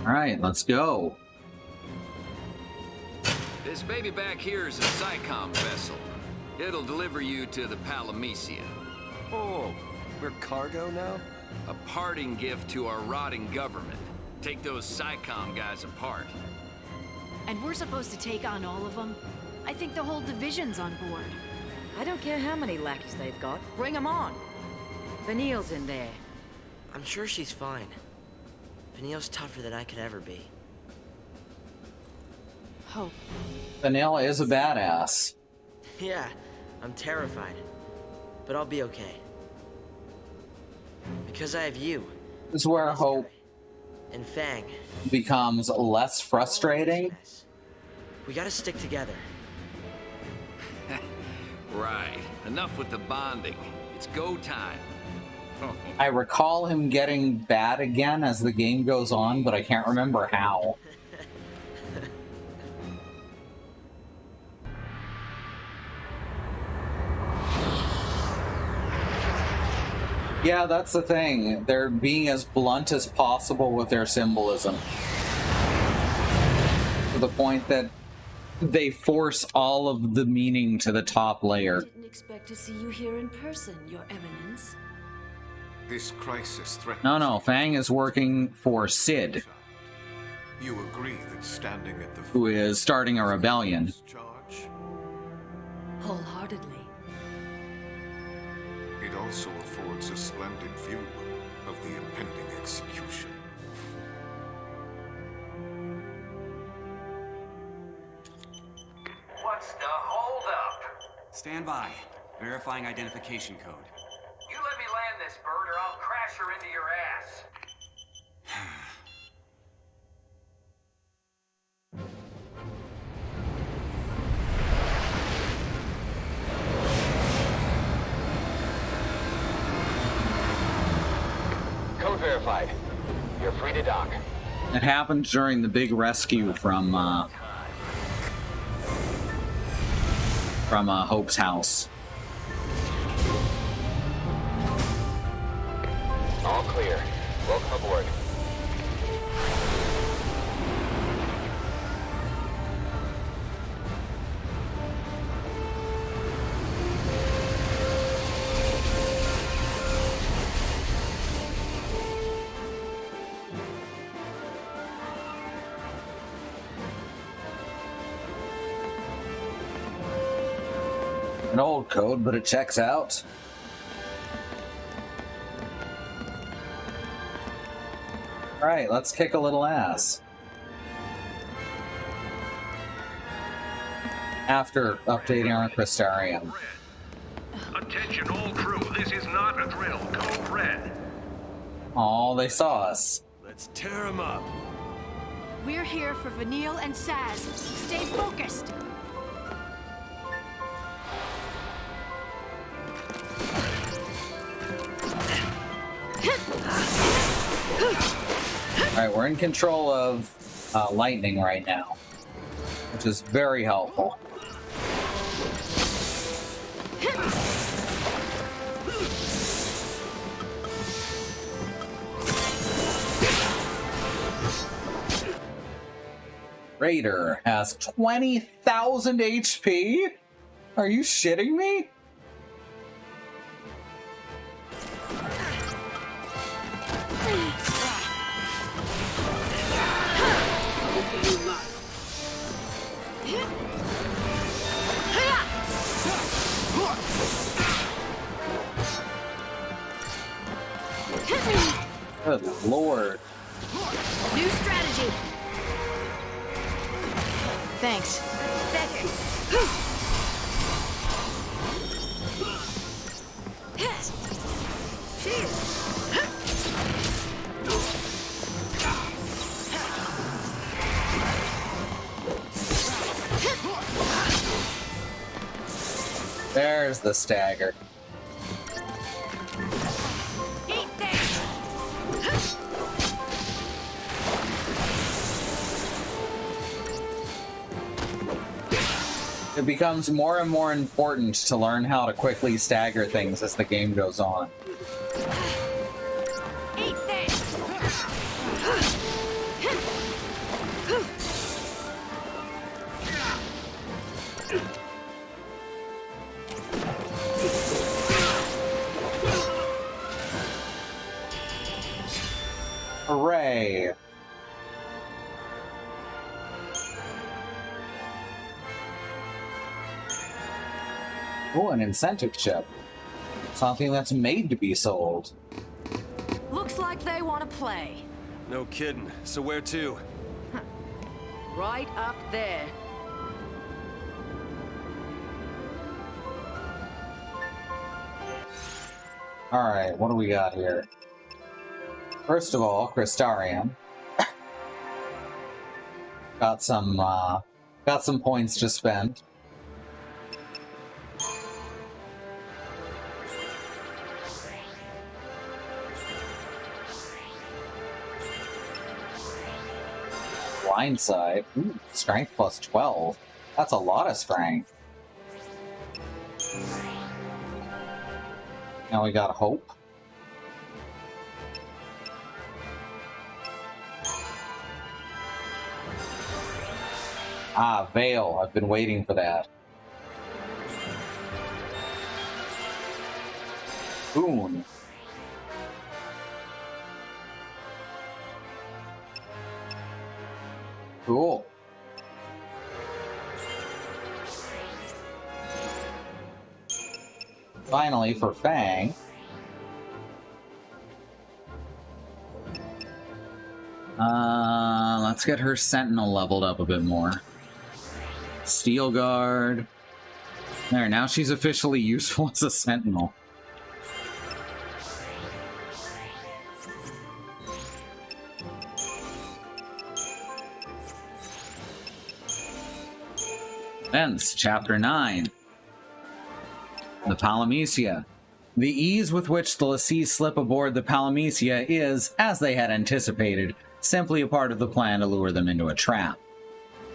Alright, let's go. This baby back here is a SciComm vessel. It'll deliver you to the Palamecia. Oh, we're cargo now? A parting gift to our rotting government. Take those SciComm guys apart. And we're supposed to take on all of them? I think the whole division's on board. I don't care how many lackeys they've got. Bring them on. Vanille's in there. I'm sure she's fine. Vanille's tougher than I could ever be. Hope. Vanille is a badass. Yeah, I'm terrified. But I'll be okay. Because I have you. This is where Hope and Fang becomes less frustrating. We gotta stick together. Right. Enough with the bonding. It's go time. I recall him getting bad again as the game goes on, but I can't remember how. Yeah, that's the thing. They're being as blunt as possible with their symbolism. To the point that they force all of the meaning to the top layer. Didn't expect to see you here in person, Your Eminence. This crisis threatens. No, Fang is working for Sid, You agree that standing at the who is starting a rebellion. charge, Wholeheartedly. it also affords a splendid view of the impending execution. What's the holdup? Stand by. Verifying identification code. You let me land this bird or I'll crash her into your ass. Code verified. You're free to dock. It happened during the big rescue from Hope's house. All clear. Welcome aboard. an old code, but it checks out. Alright, let's kick a little ass. After updating our Crystarium. Attention all crew, this is not a drill. Code red. Oh, they saw us. Let's tear them up. We're here for Vanille and Saz. Stay focused. Alright, we're in control of lightning right now, which is very helpful. Raider has 20,000 HP? Are you shitting me? Good lord. New strategy. Thanks. There's the stagger. It becomes more and more important to learn how to quickly stagger things as the game goes on. Hooray! Oh, an incentive chip. Something that's made to be sold. Looks like they want to play. No kidding. So where to? Right up there. Alright, what do we got here? First of all, Crystarium. got some points to spend. Blindside. Ooh, strength plus 12. That's a lot of strength. Now we got hope. Ah, Veil. I've been waiting for that. Boon. Cool. Finally, for Fang. Let's get her Sentinel leveled up a bit more. Steel Guard. There, now she's officially useful as a Sentinel. Hence, Chapter 9. The Palamecia. The ease with which the Lassie slip aboard the Palamecia is, as they had anticipated, simply a part of the plan to lure them into a trap.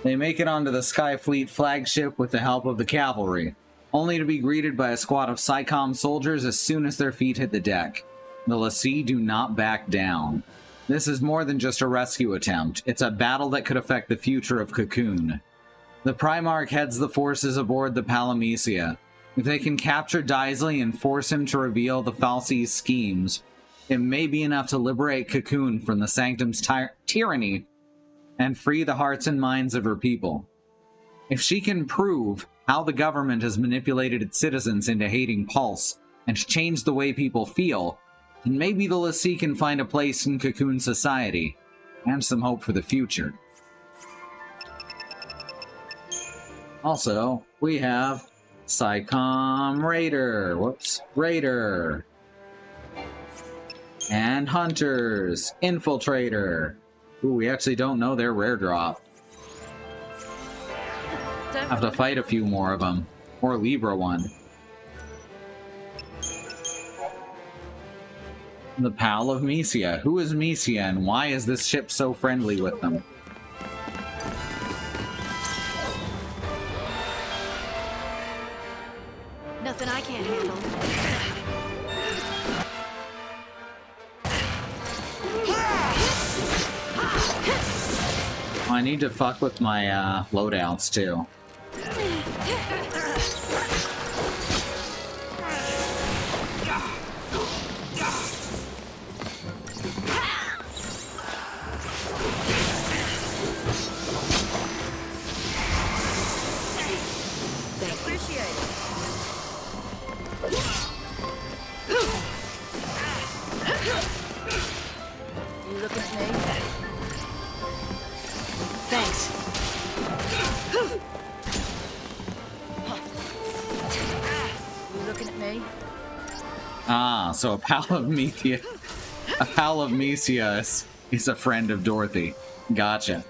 They make it onto the Skyfleet flagship with the help of the cavalry, only to be greeted by a squad of Psycom soldiers as soon as their feet hit the deck. The Lassie do not back down. This is more than just a rescue attempt. It's a battle that could affect the future of Cocoon. The Primarch heads the forces aboard the Palamecia. If they can capture Daisley and force him to reveal the fal'Cie's schemes, it may be enough to liberate Cocoon from the Sanctum's tyranny and free the hearts and minds of her people. If she can prove how the government has manipulated its citizens into hating Pulse and changed the way people feel, then maybe the l'Cie can find a place in Cocoon society and some hope for the future. Also, we have Psycom Raider. Raider. And Hunters. Infiltrator. Ooh, we actually don't know their rare drop. Have to fight a few more of them. Or Libra one. The Pal of Mysia. Who is Mysia and why is this ship so friendly with them? Nothing I can't handle. I need to fuck with my loadouts too. You looking at me? Thanks. You looking at me? Ah, so a Pal of Mysia. A Pal of Mysia is a friend of Dorothy. Gotcha.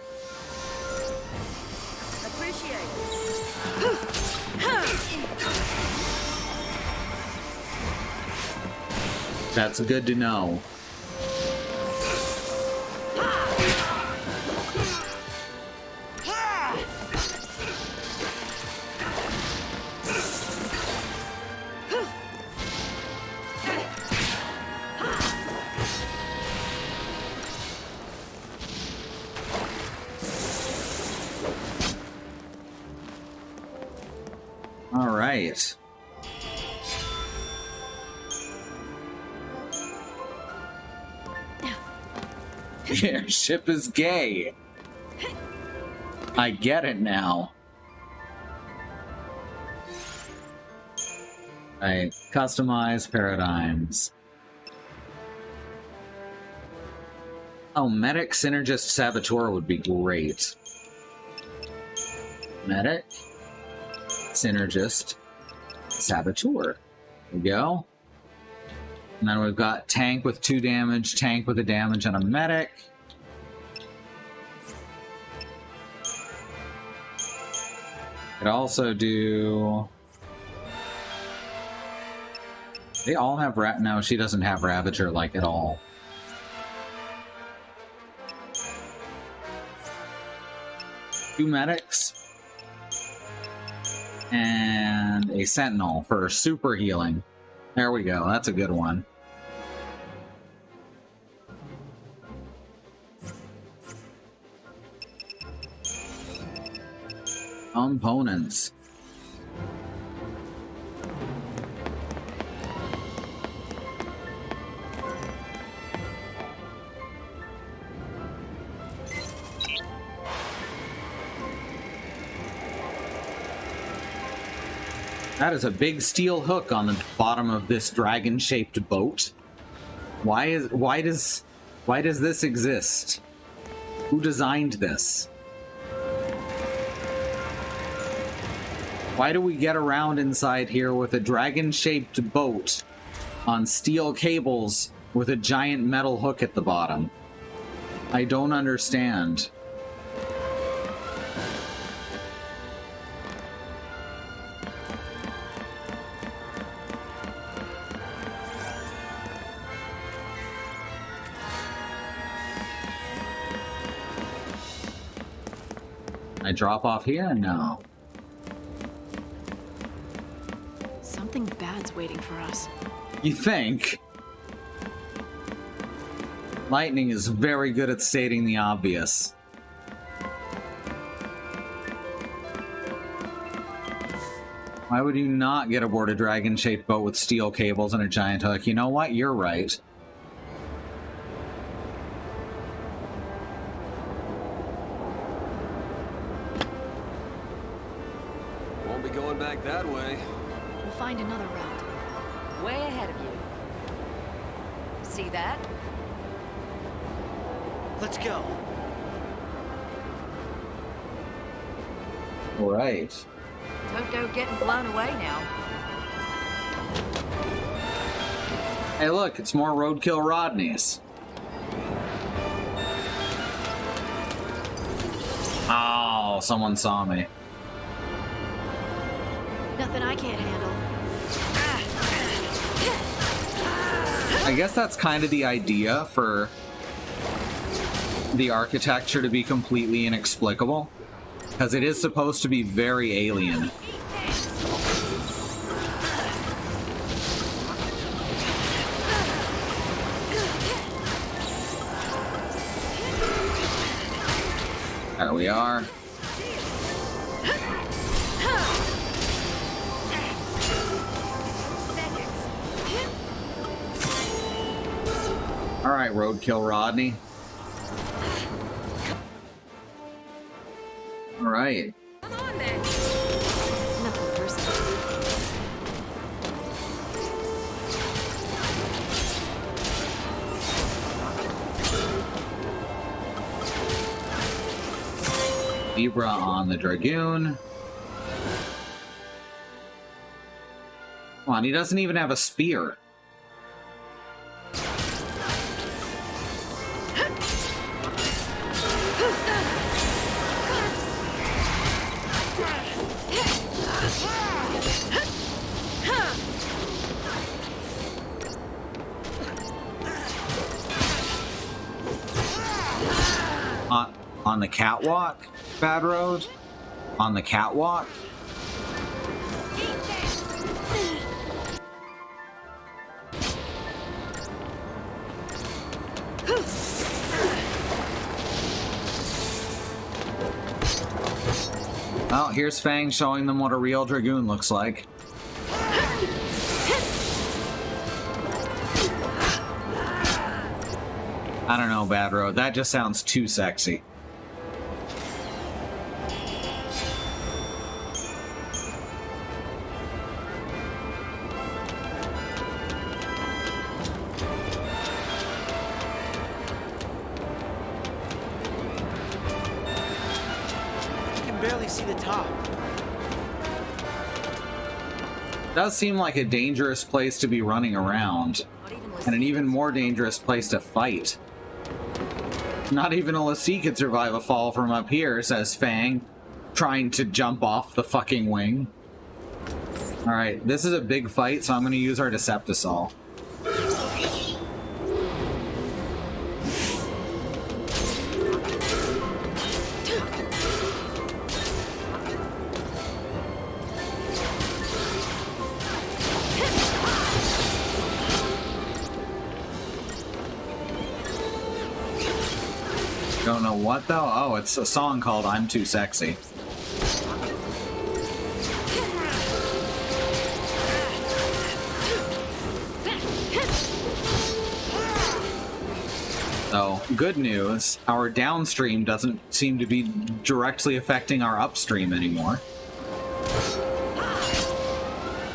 That's good to know. All right. The airship is gay. I get it now. Right, customize paradigms. Oh, medic, synergist, saboteur would be great. Medic, synergist, saboteur. There we go. And then we've got tank with 2 damage, tank with a damage, and a medic. Could also do... They all have no, she doesn't have Ravager, like, at all. Two medics. And a sentinel for super healing. There we go, that's a good one. Components. That is a big steel hook on the bottom of this dragon-shaped boat. Why does this exist? Who designed this? Why do we get around inside here with a dragon-shaped boat on steel cables with a giant metal hook at the bottom? I don't understand. I drop off here? No. Something bad's waiting for us. You think? Lightning is very good at stating the obvious. Why would you not get aboard a dragon-shaped boat with steel cables and a giant hook? You know what? You're right. Won't Won't be going back that way. We'll find another route. Way ahead of you. See that? Let's go. Right. Don't go getting blown away now. Hey, look, it's more Roadkill Rodneys. Oh, someone saw me. Nothing I can't handle. I guess that's kind of the idea for the architecture to be completely inexplicable, because it is supposed to be very alien. There we are. All right, Roadkill Rodney. All right. Come on then. Nothing personal. Libra on the Dragoon. Come on, he doesn't even have a spear. On the catwalk, Bad Road? On the catwalk? Well, here's Fang showing them what a real Dragoon looks like. I don't know, Bad Road. That just sounds too sexy. Does seem like a dangerous place to be running around, and an even more dangerous place to fight. Not even a Lassie could survive a fall from up here, says Fang, trying to jump off the fucking wing. Alright, this is a big fight, so I'm going to use our Deceptisol. Don't know what though? Oh, it's a song called I'm Too Sexy. So, good news, our downstream doesn't seem to be directly affecting our upstream anymore.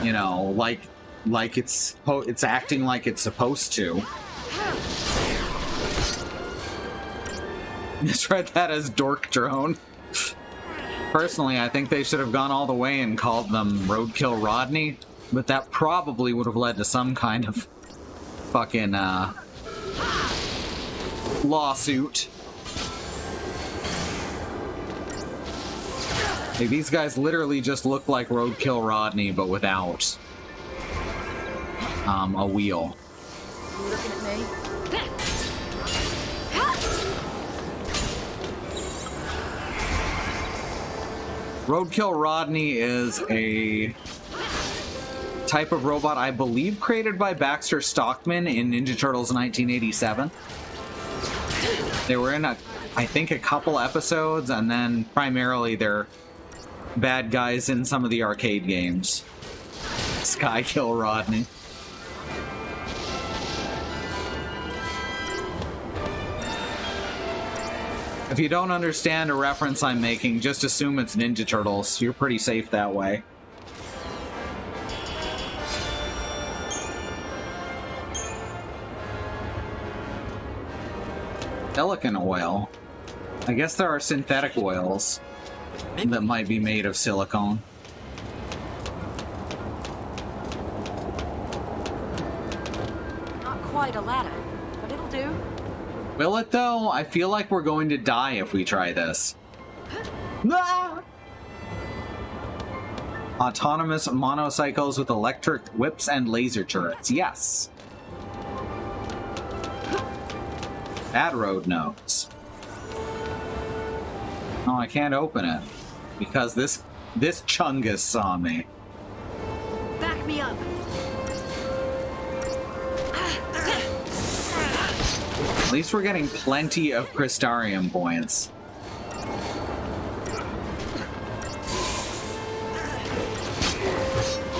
You know, like it's acting like it's supposed to. Misread that as Dork Drone. Personally, I think they should have gone all the way and called them Roadkill Rodney, but that probably would have led to some kind of fucking, lawsuit. Like, these guys literally just look like Roadkill Rodney, but without, a wheel. You looking at me? Roadkill Rodney is a type of robot, I believe, created by Baxter Stockman in Ninja Turtles 1987. They were in, I think, a couple episodes, and then primarily they're bad guys in some of the arcade games. Skykill Rodney. If you don't understand a reference I'm making, just assume it's Ninja Turtles. You're pretty safe that way. Silicon oil. I guess there are synthetic oils that might be made of silicone. Not quite a ladder, but it'll do. Will it though? I feel like we're going to die if we try this. Ah! Autonomous monocycles with electric whips and laser turrets. Yes. That road knows. Oh, I can't open it because this Chungus saw me. Back me up. At least we're getting plenty of Crystarium points.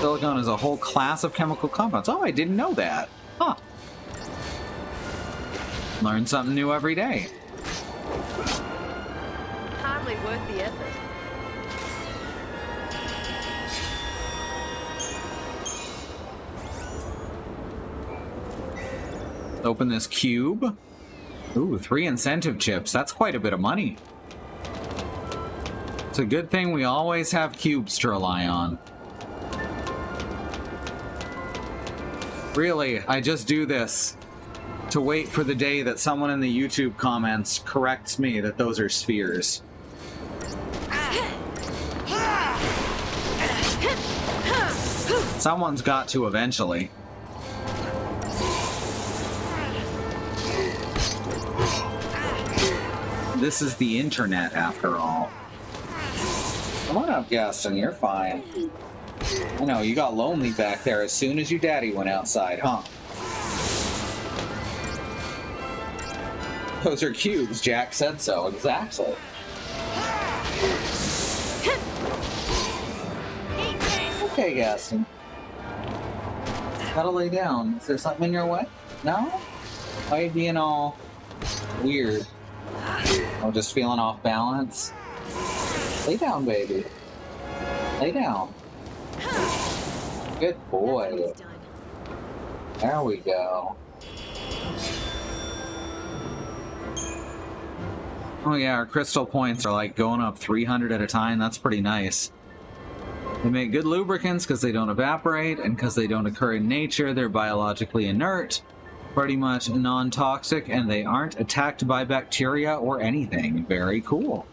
Silicon is a whole class of chemical compounds. Oh, I didn't know that. Huh. Learn something new every day. Hardly worth the effort. Open this cube. Ooh, 3 incentive chips. That's quite a bit of money. It's a good thing we always have cubes to rely on. Really, I just do this to wait for the day that someone in the YouTube comments corrects me that those are spheres. Someone's got to eventually. This is the internet, after all. Come on up, Gaston, you're fine. I know, you got lonely back there as soon as your daddy went outside, huh? Those are cubes, Jack said so, exactly. Okay, Gaston. Gotta lay down. Is there something in your way? No? Why are you being all weird? Oh, just feeling off balance? Lay down, baby. Lay down. Good boy. There we go. Oh yeah, our crystal points are like going up 300 at a time. That's pretty nice. They make good lubricants because they don't evaporate, and because they don't occur in nature, they're biologically inert, pretty much non-toxic, and they aren't attacked by bacteria or anything. Very cool.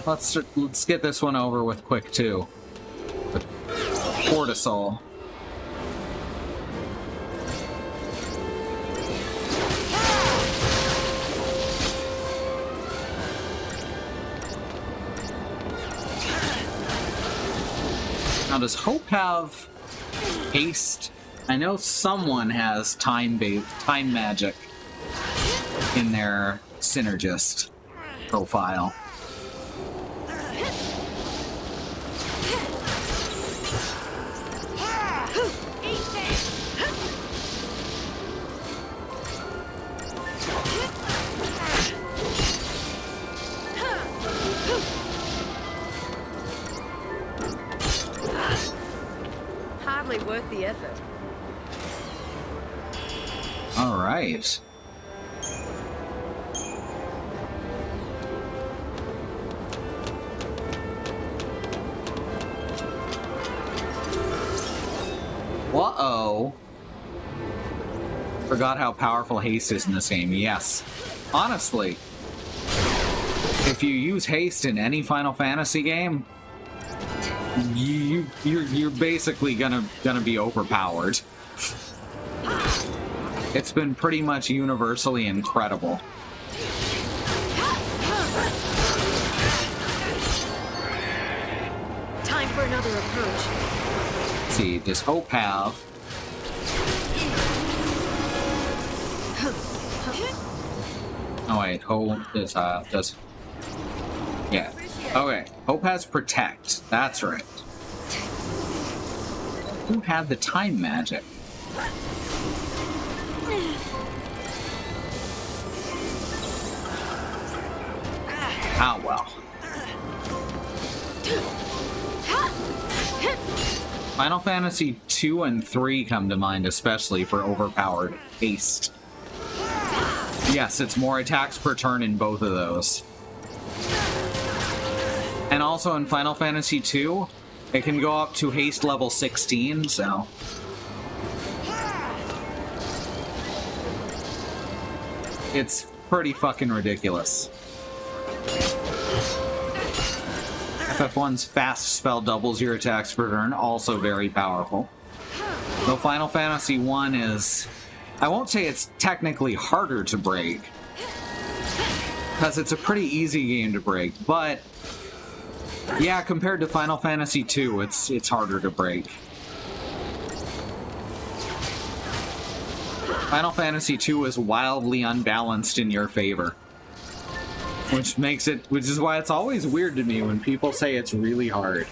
Let's get this one over with quick too. With cortisol. Now, does Hope have haste? I know someone has time magic in their synergist profile. Hardly worth the effort. All right. Uh-oh. Forgot how powerful haste is in this game. Yes. Honestly, if you use haste in any Final Fantasy game, you're basically gonna be overpowered. It's been pretty much universally incredible. Time for another approach. Let's see, does Hope have? Oh wait, Hope is does. Yeah. Okay, Hope has Protect. That's right. Who had the time magic? Ah, well. Final Fantasy 2 and 3 come to mind, especially for overpowered haste. Yes, it's more attacks per turn in both of those. And also in Final Fantasy 2, it can go up to haste level 16, so... It's pretty fucking ridiculous. FF1's fast spell doubles your attacks per turn, also very powerful. Though Final Fantasy 1 is... I won't say it's technically harder to break, because it's a pretty easy game to break, but... Yeah, compared to Final Fantasy 2, it's harder to break. Final Fantasy 2 is wildly unbalanced in your favor. Which is why it's always weird to me when people say it's really hard.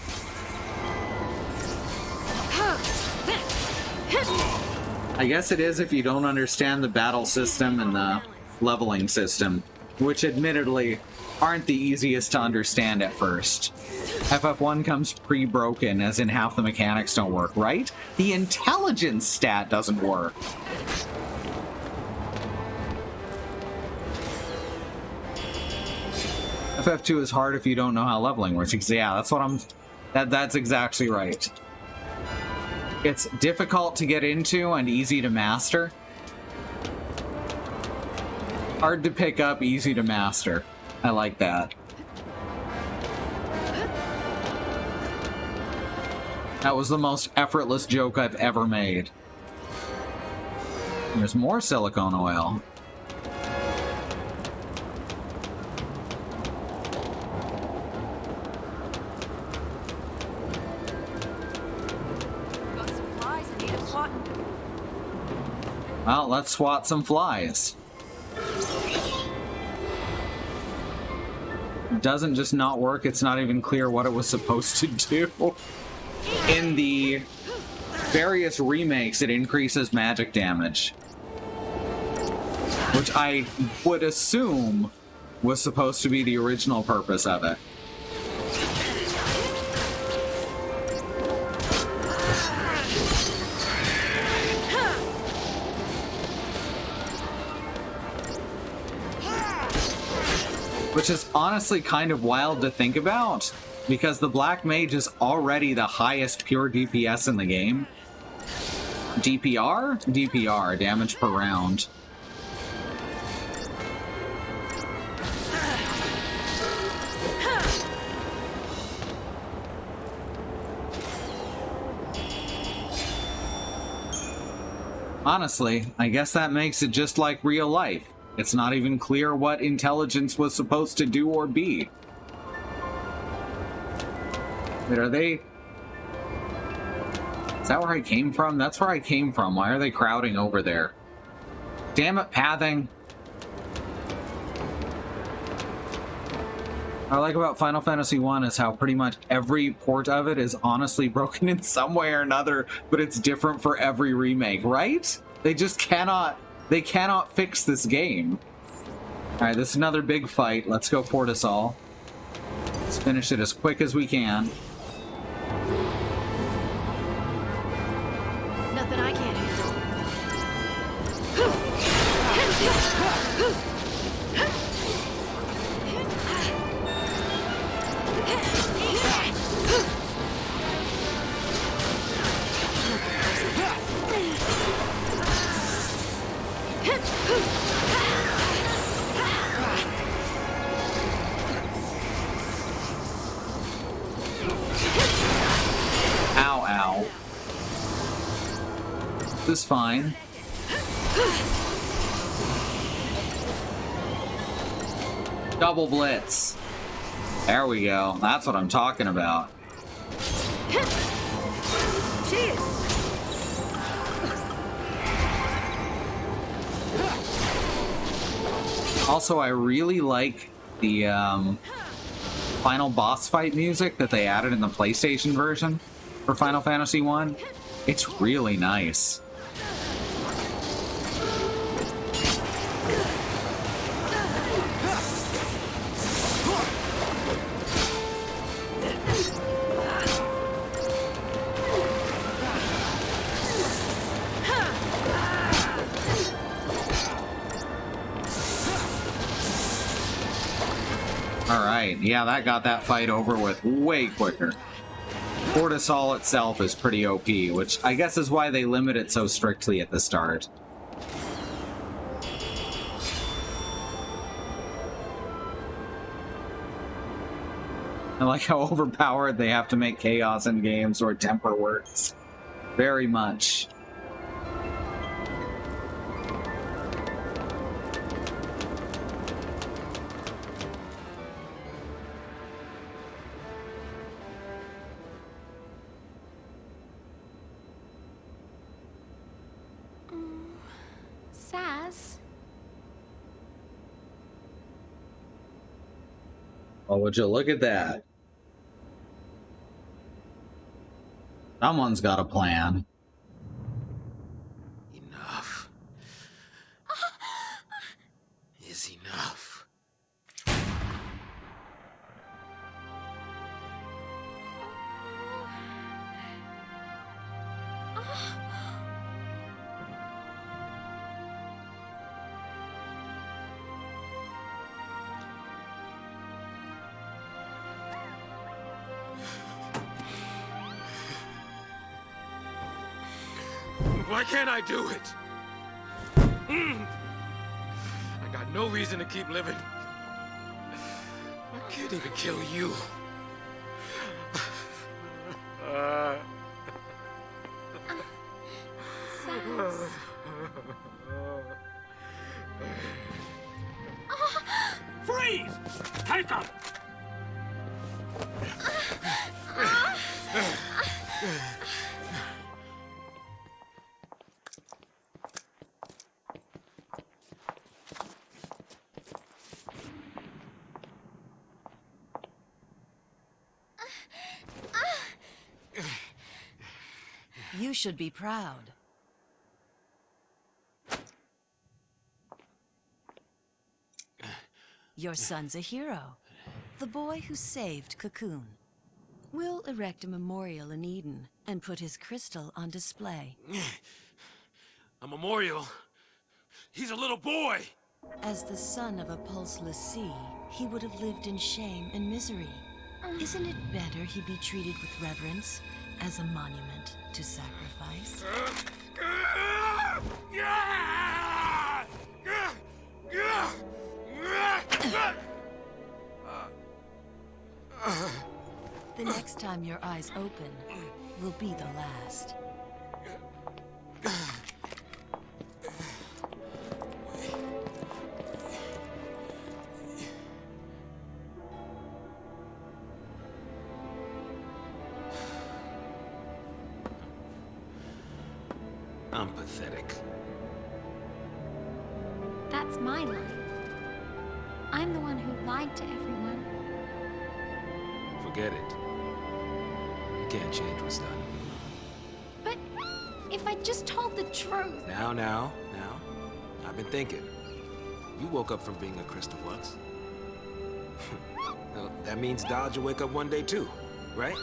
I guess it is if you don't understand the battle system and the leveling system, which admittedly aren't the easiest to understand at first. FF1 comes pre-broken, as in half the mechanics don't work, right? The intelligence stat doesn't work. FF2 is hard if you don't know how leveling works. Yeah, that's exactly right. It's difficult to get into and easy to master. Hard to pick up, easy to master. I like that. That was the most effortless joke I've ever made. There's more silicone oil. Well, let's swat some flies. It doesn't just not work, it's not even clear what it was supposed to do. In the various remakes, it increases magic damage, which I would assume was supposed to be the original purpose of it. Which is honestly kind of wild to think about, because the Black Mage is already the highest pure DPS in the game. DPR? DPR, damage per round. Honestly, I guess that makes it just like real life. It's not even clear what intelligence was supposed to do or be. Wait, are they... Is that where I came from? That's where I came from. Why are they crowding over there? Damn it, pathing. What I like about Final Fantasy 1 is how pretty much every port of it is honestly broken in some way or another, but it's different for every remake, right? They just cannot... They cannot fix this game. Alright, this is another big fight. Let's go Fortisol. Let's finish it as quick as we can. Nothing I can't handle. Ow, ow. This is fine. Double blitz. There we go. That's what I'm talking about. Cheers. Also, I really like the final boss fight music that they added in the PlayStation version for Final Fantasy 1. It's really nice. Alright, yeah, that got that fight over with way quicker. Cortisol itself is pretty OP, which I guess is why they limit it so strictly at the start. I like how overpowered they have to make chaos in games where temper works. Very much. Saz? Oh, would you look at that? Someone's got a plan. Enough. Is enough. Why can't I do it? I got no reason to keep living. I can't even kill you. Saz. Freeze! Take him! You should be proud. Your son's a hero. The boy who saved Cocoon. We'll erect a memorial in Eden and put his crystal on display. A memorial? He's a little boy! As the son of a pulseless sea, he would have lived in shame and misery. Isn't it better he be treated with reverence as a monument to sacrifice? The next time your eyes open will be the last. I'm pathetic. That's my lie. I'm the one who lied to everyone. Forget it. You can't change what's done. But if I just told the truth... Now. I've been thinking. You woke up from being a crystal once. Well, that means Dodge will wake up one day too, right?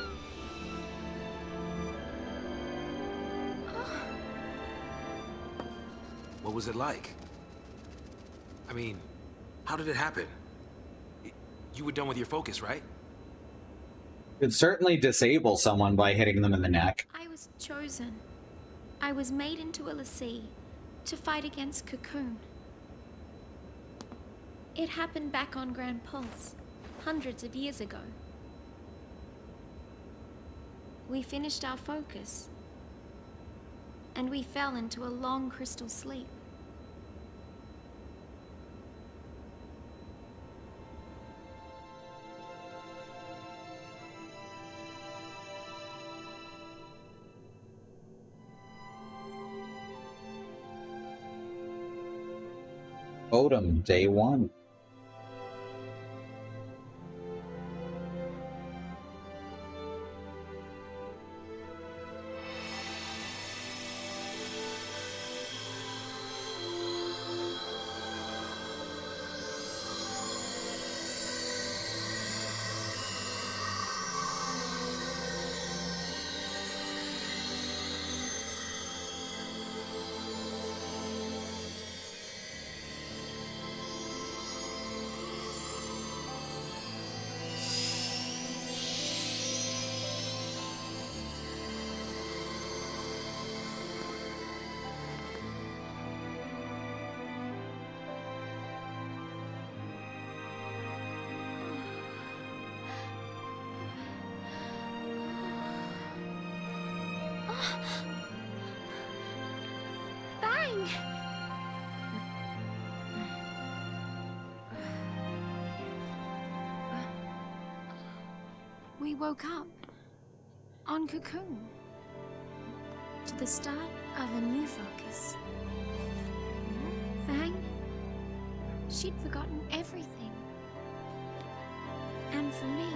What was it like? I mean, how did it happen? You were done with your focus, right? Could certainly disable someone by hitting them in the neck. I was chosen. I was made into a l'Cie to fight against Cocoon. It happened back on Grand Pulse, hundreds of years ago. We finished our focus, and we fell into a long crystal sleep. Odom, day 1. woke up on Cocoon to the start of a new focus. Fang, she'd forgotten everything. And for me,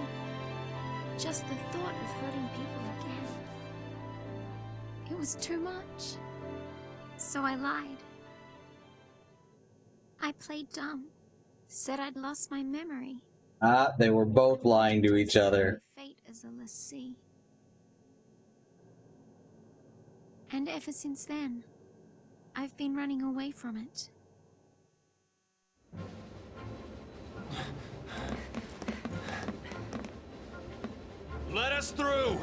just the thought of hurting people again, it was too much. So I lied. I played dumb, said I'd lost my memory. They were both lying to each other. Fate as a lessee. And ever since then, I've been running away from it. Let us through!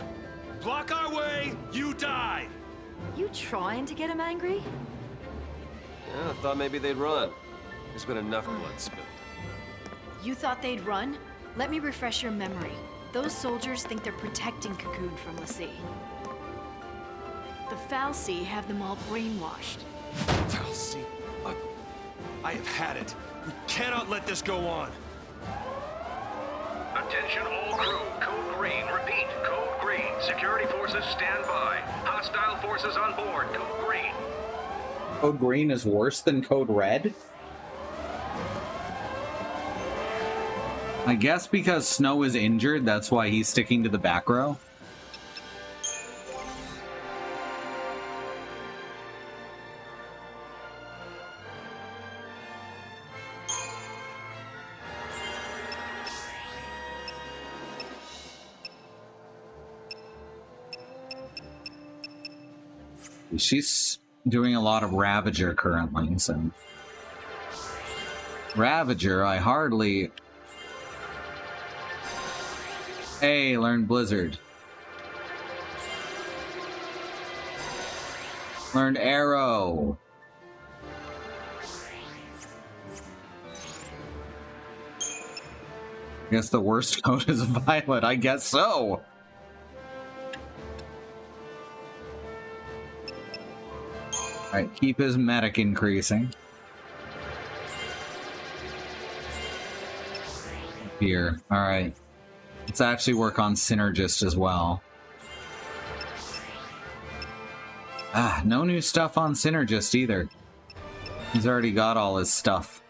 Block our way, you die! You trying to get him angry? Yeah, I thought maybe they'd run. There's been enough blood spilled. You thought they'd run? Let me refresh your memory. Those soldiers think they're protecting Cocoon from Lassie. The Fal'Cie have them all brainwashed. Fal'Cie? I have had it. We cannot let this go on. Attention all crew. Code green. Repeat. Code green. Security forces stand by. Hostile forces on board. Code green. Code green is worse than code red? I guess because Snow is injured, that's why he's sticking to the back row. She's doing a lot of Ravager currently, so... Ravager, I hardly... Hey, learn Blizzard. Learned Arrow. I guess the worst code is Violet. I guess so. Alright, keep his medic increasing. Here, alright. Let's actually work on Synergist as well. No new stuff on Synergist either. He's already got all his stuff.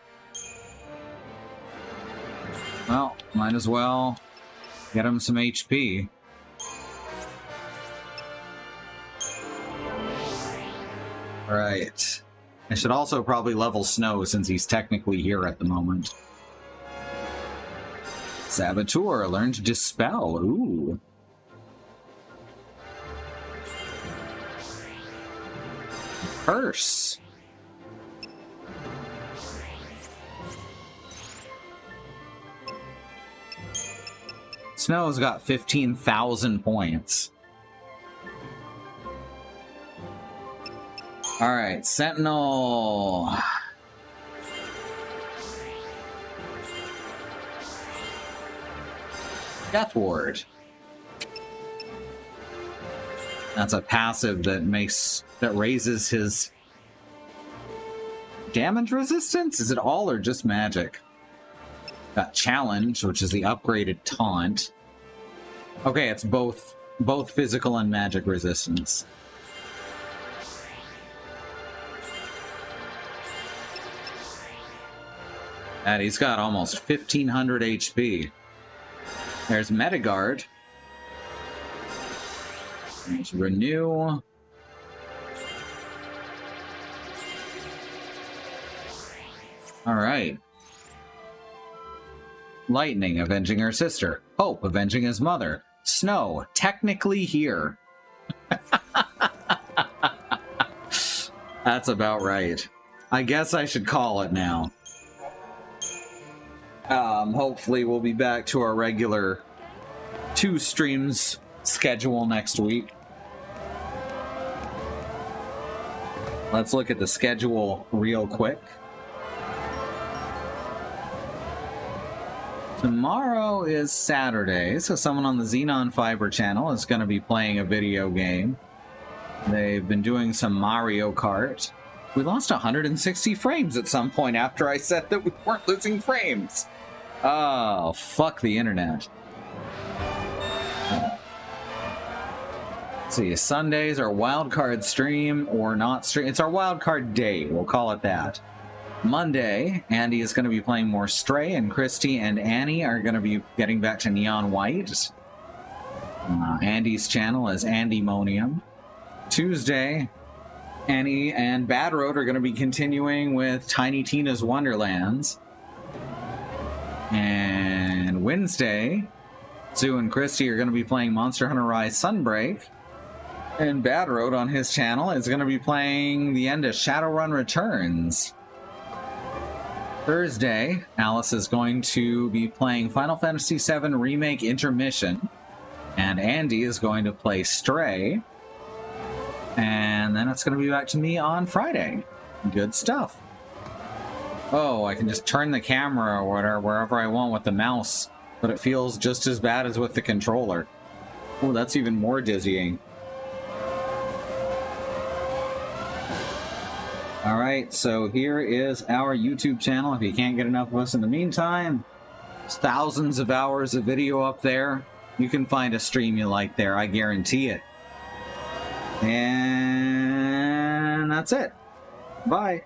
Well, might as well get him some HP. Right. I should also probably level Snow since he's technically here at the moment. Saboteur, learn to dispel. Ooh. Curse. Snow's got 15,000 points. Alright, Sentinel. Death Ward. That's a passive that raises his damage resistance? Is it all or just magic? Got Challenge, which is the upgraded taunt. Okay, it's both physical and magic resistance. And he's got almost 1,500 HP. There's Metagard. There's Renew. Alright. Lightning, avenging her sister. Hope, avenging his mother. Snow, technically here. That's about right. I guess I should call it now. Hopefully we'll be back to our regular 2 streams schedule next week. Let's look at the schedule real quick. Tomorrow is Saturday, so someone on the Xenon Fiber channel is going to be playing a video game. They've been doing some Mario Kart. We lost 160 frames at some point after I said that we weren't losing frames. Oh, fuck the internet. Let's see, Sundays are wildcard stream or not stream. It's our wildcard day, we'll call it that. Monday, Andy is going to be playing more Stray, and Christy and Annie are going to be getting back to Neon White. Andy's channel is Andymonium. Tuesday, Annie and Bad Road are going to be continuing with Tiny Tina's Wonderlands. And Wednesday, Sue and Christy are going to be playing Monster Hunter Rise Sunbreak. And Bad Road on his channel is going to be playing the end of Shadowrun Returns. Thursday, Alice is going to be playing Final Fantasy VII Remake Intermission. And Andy is going to play Stray. And then it's going to be back to me on Friday. Good stuff. Oh, I can just turn the camera or whatever, wherever I want with the mouse, but it feels just as bad as with the controller. Oh, that's even more dizzying. Alright, so here is our YouTube channel. If you can't get enough of us in the meantime, there's thousands of hours of video up there. You can find a stream you like there, I guarantee it. And that's it. Bye.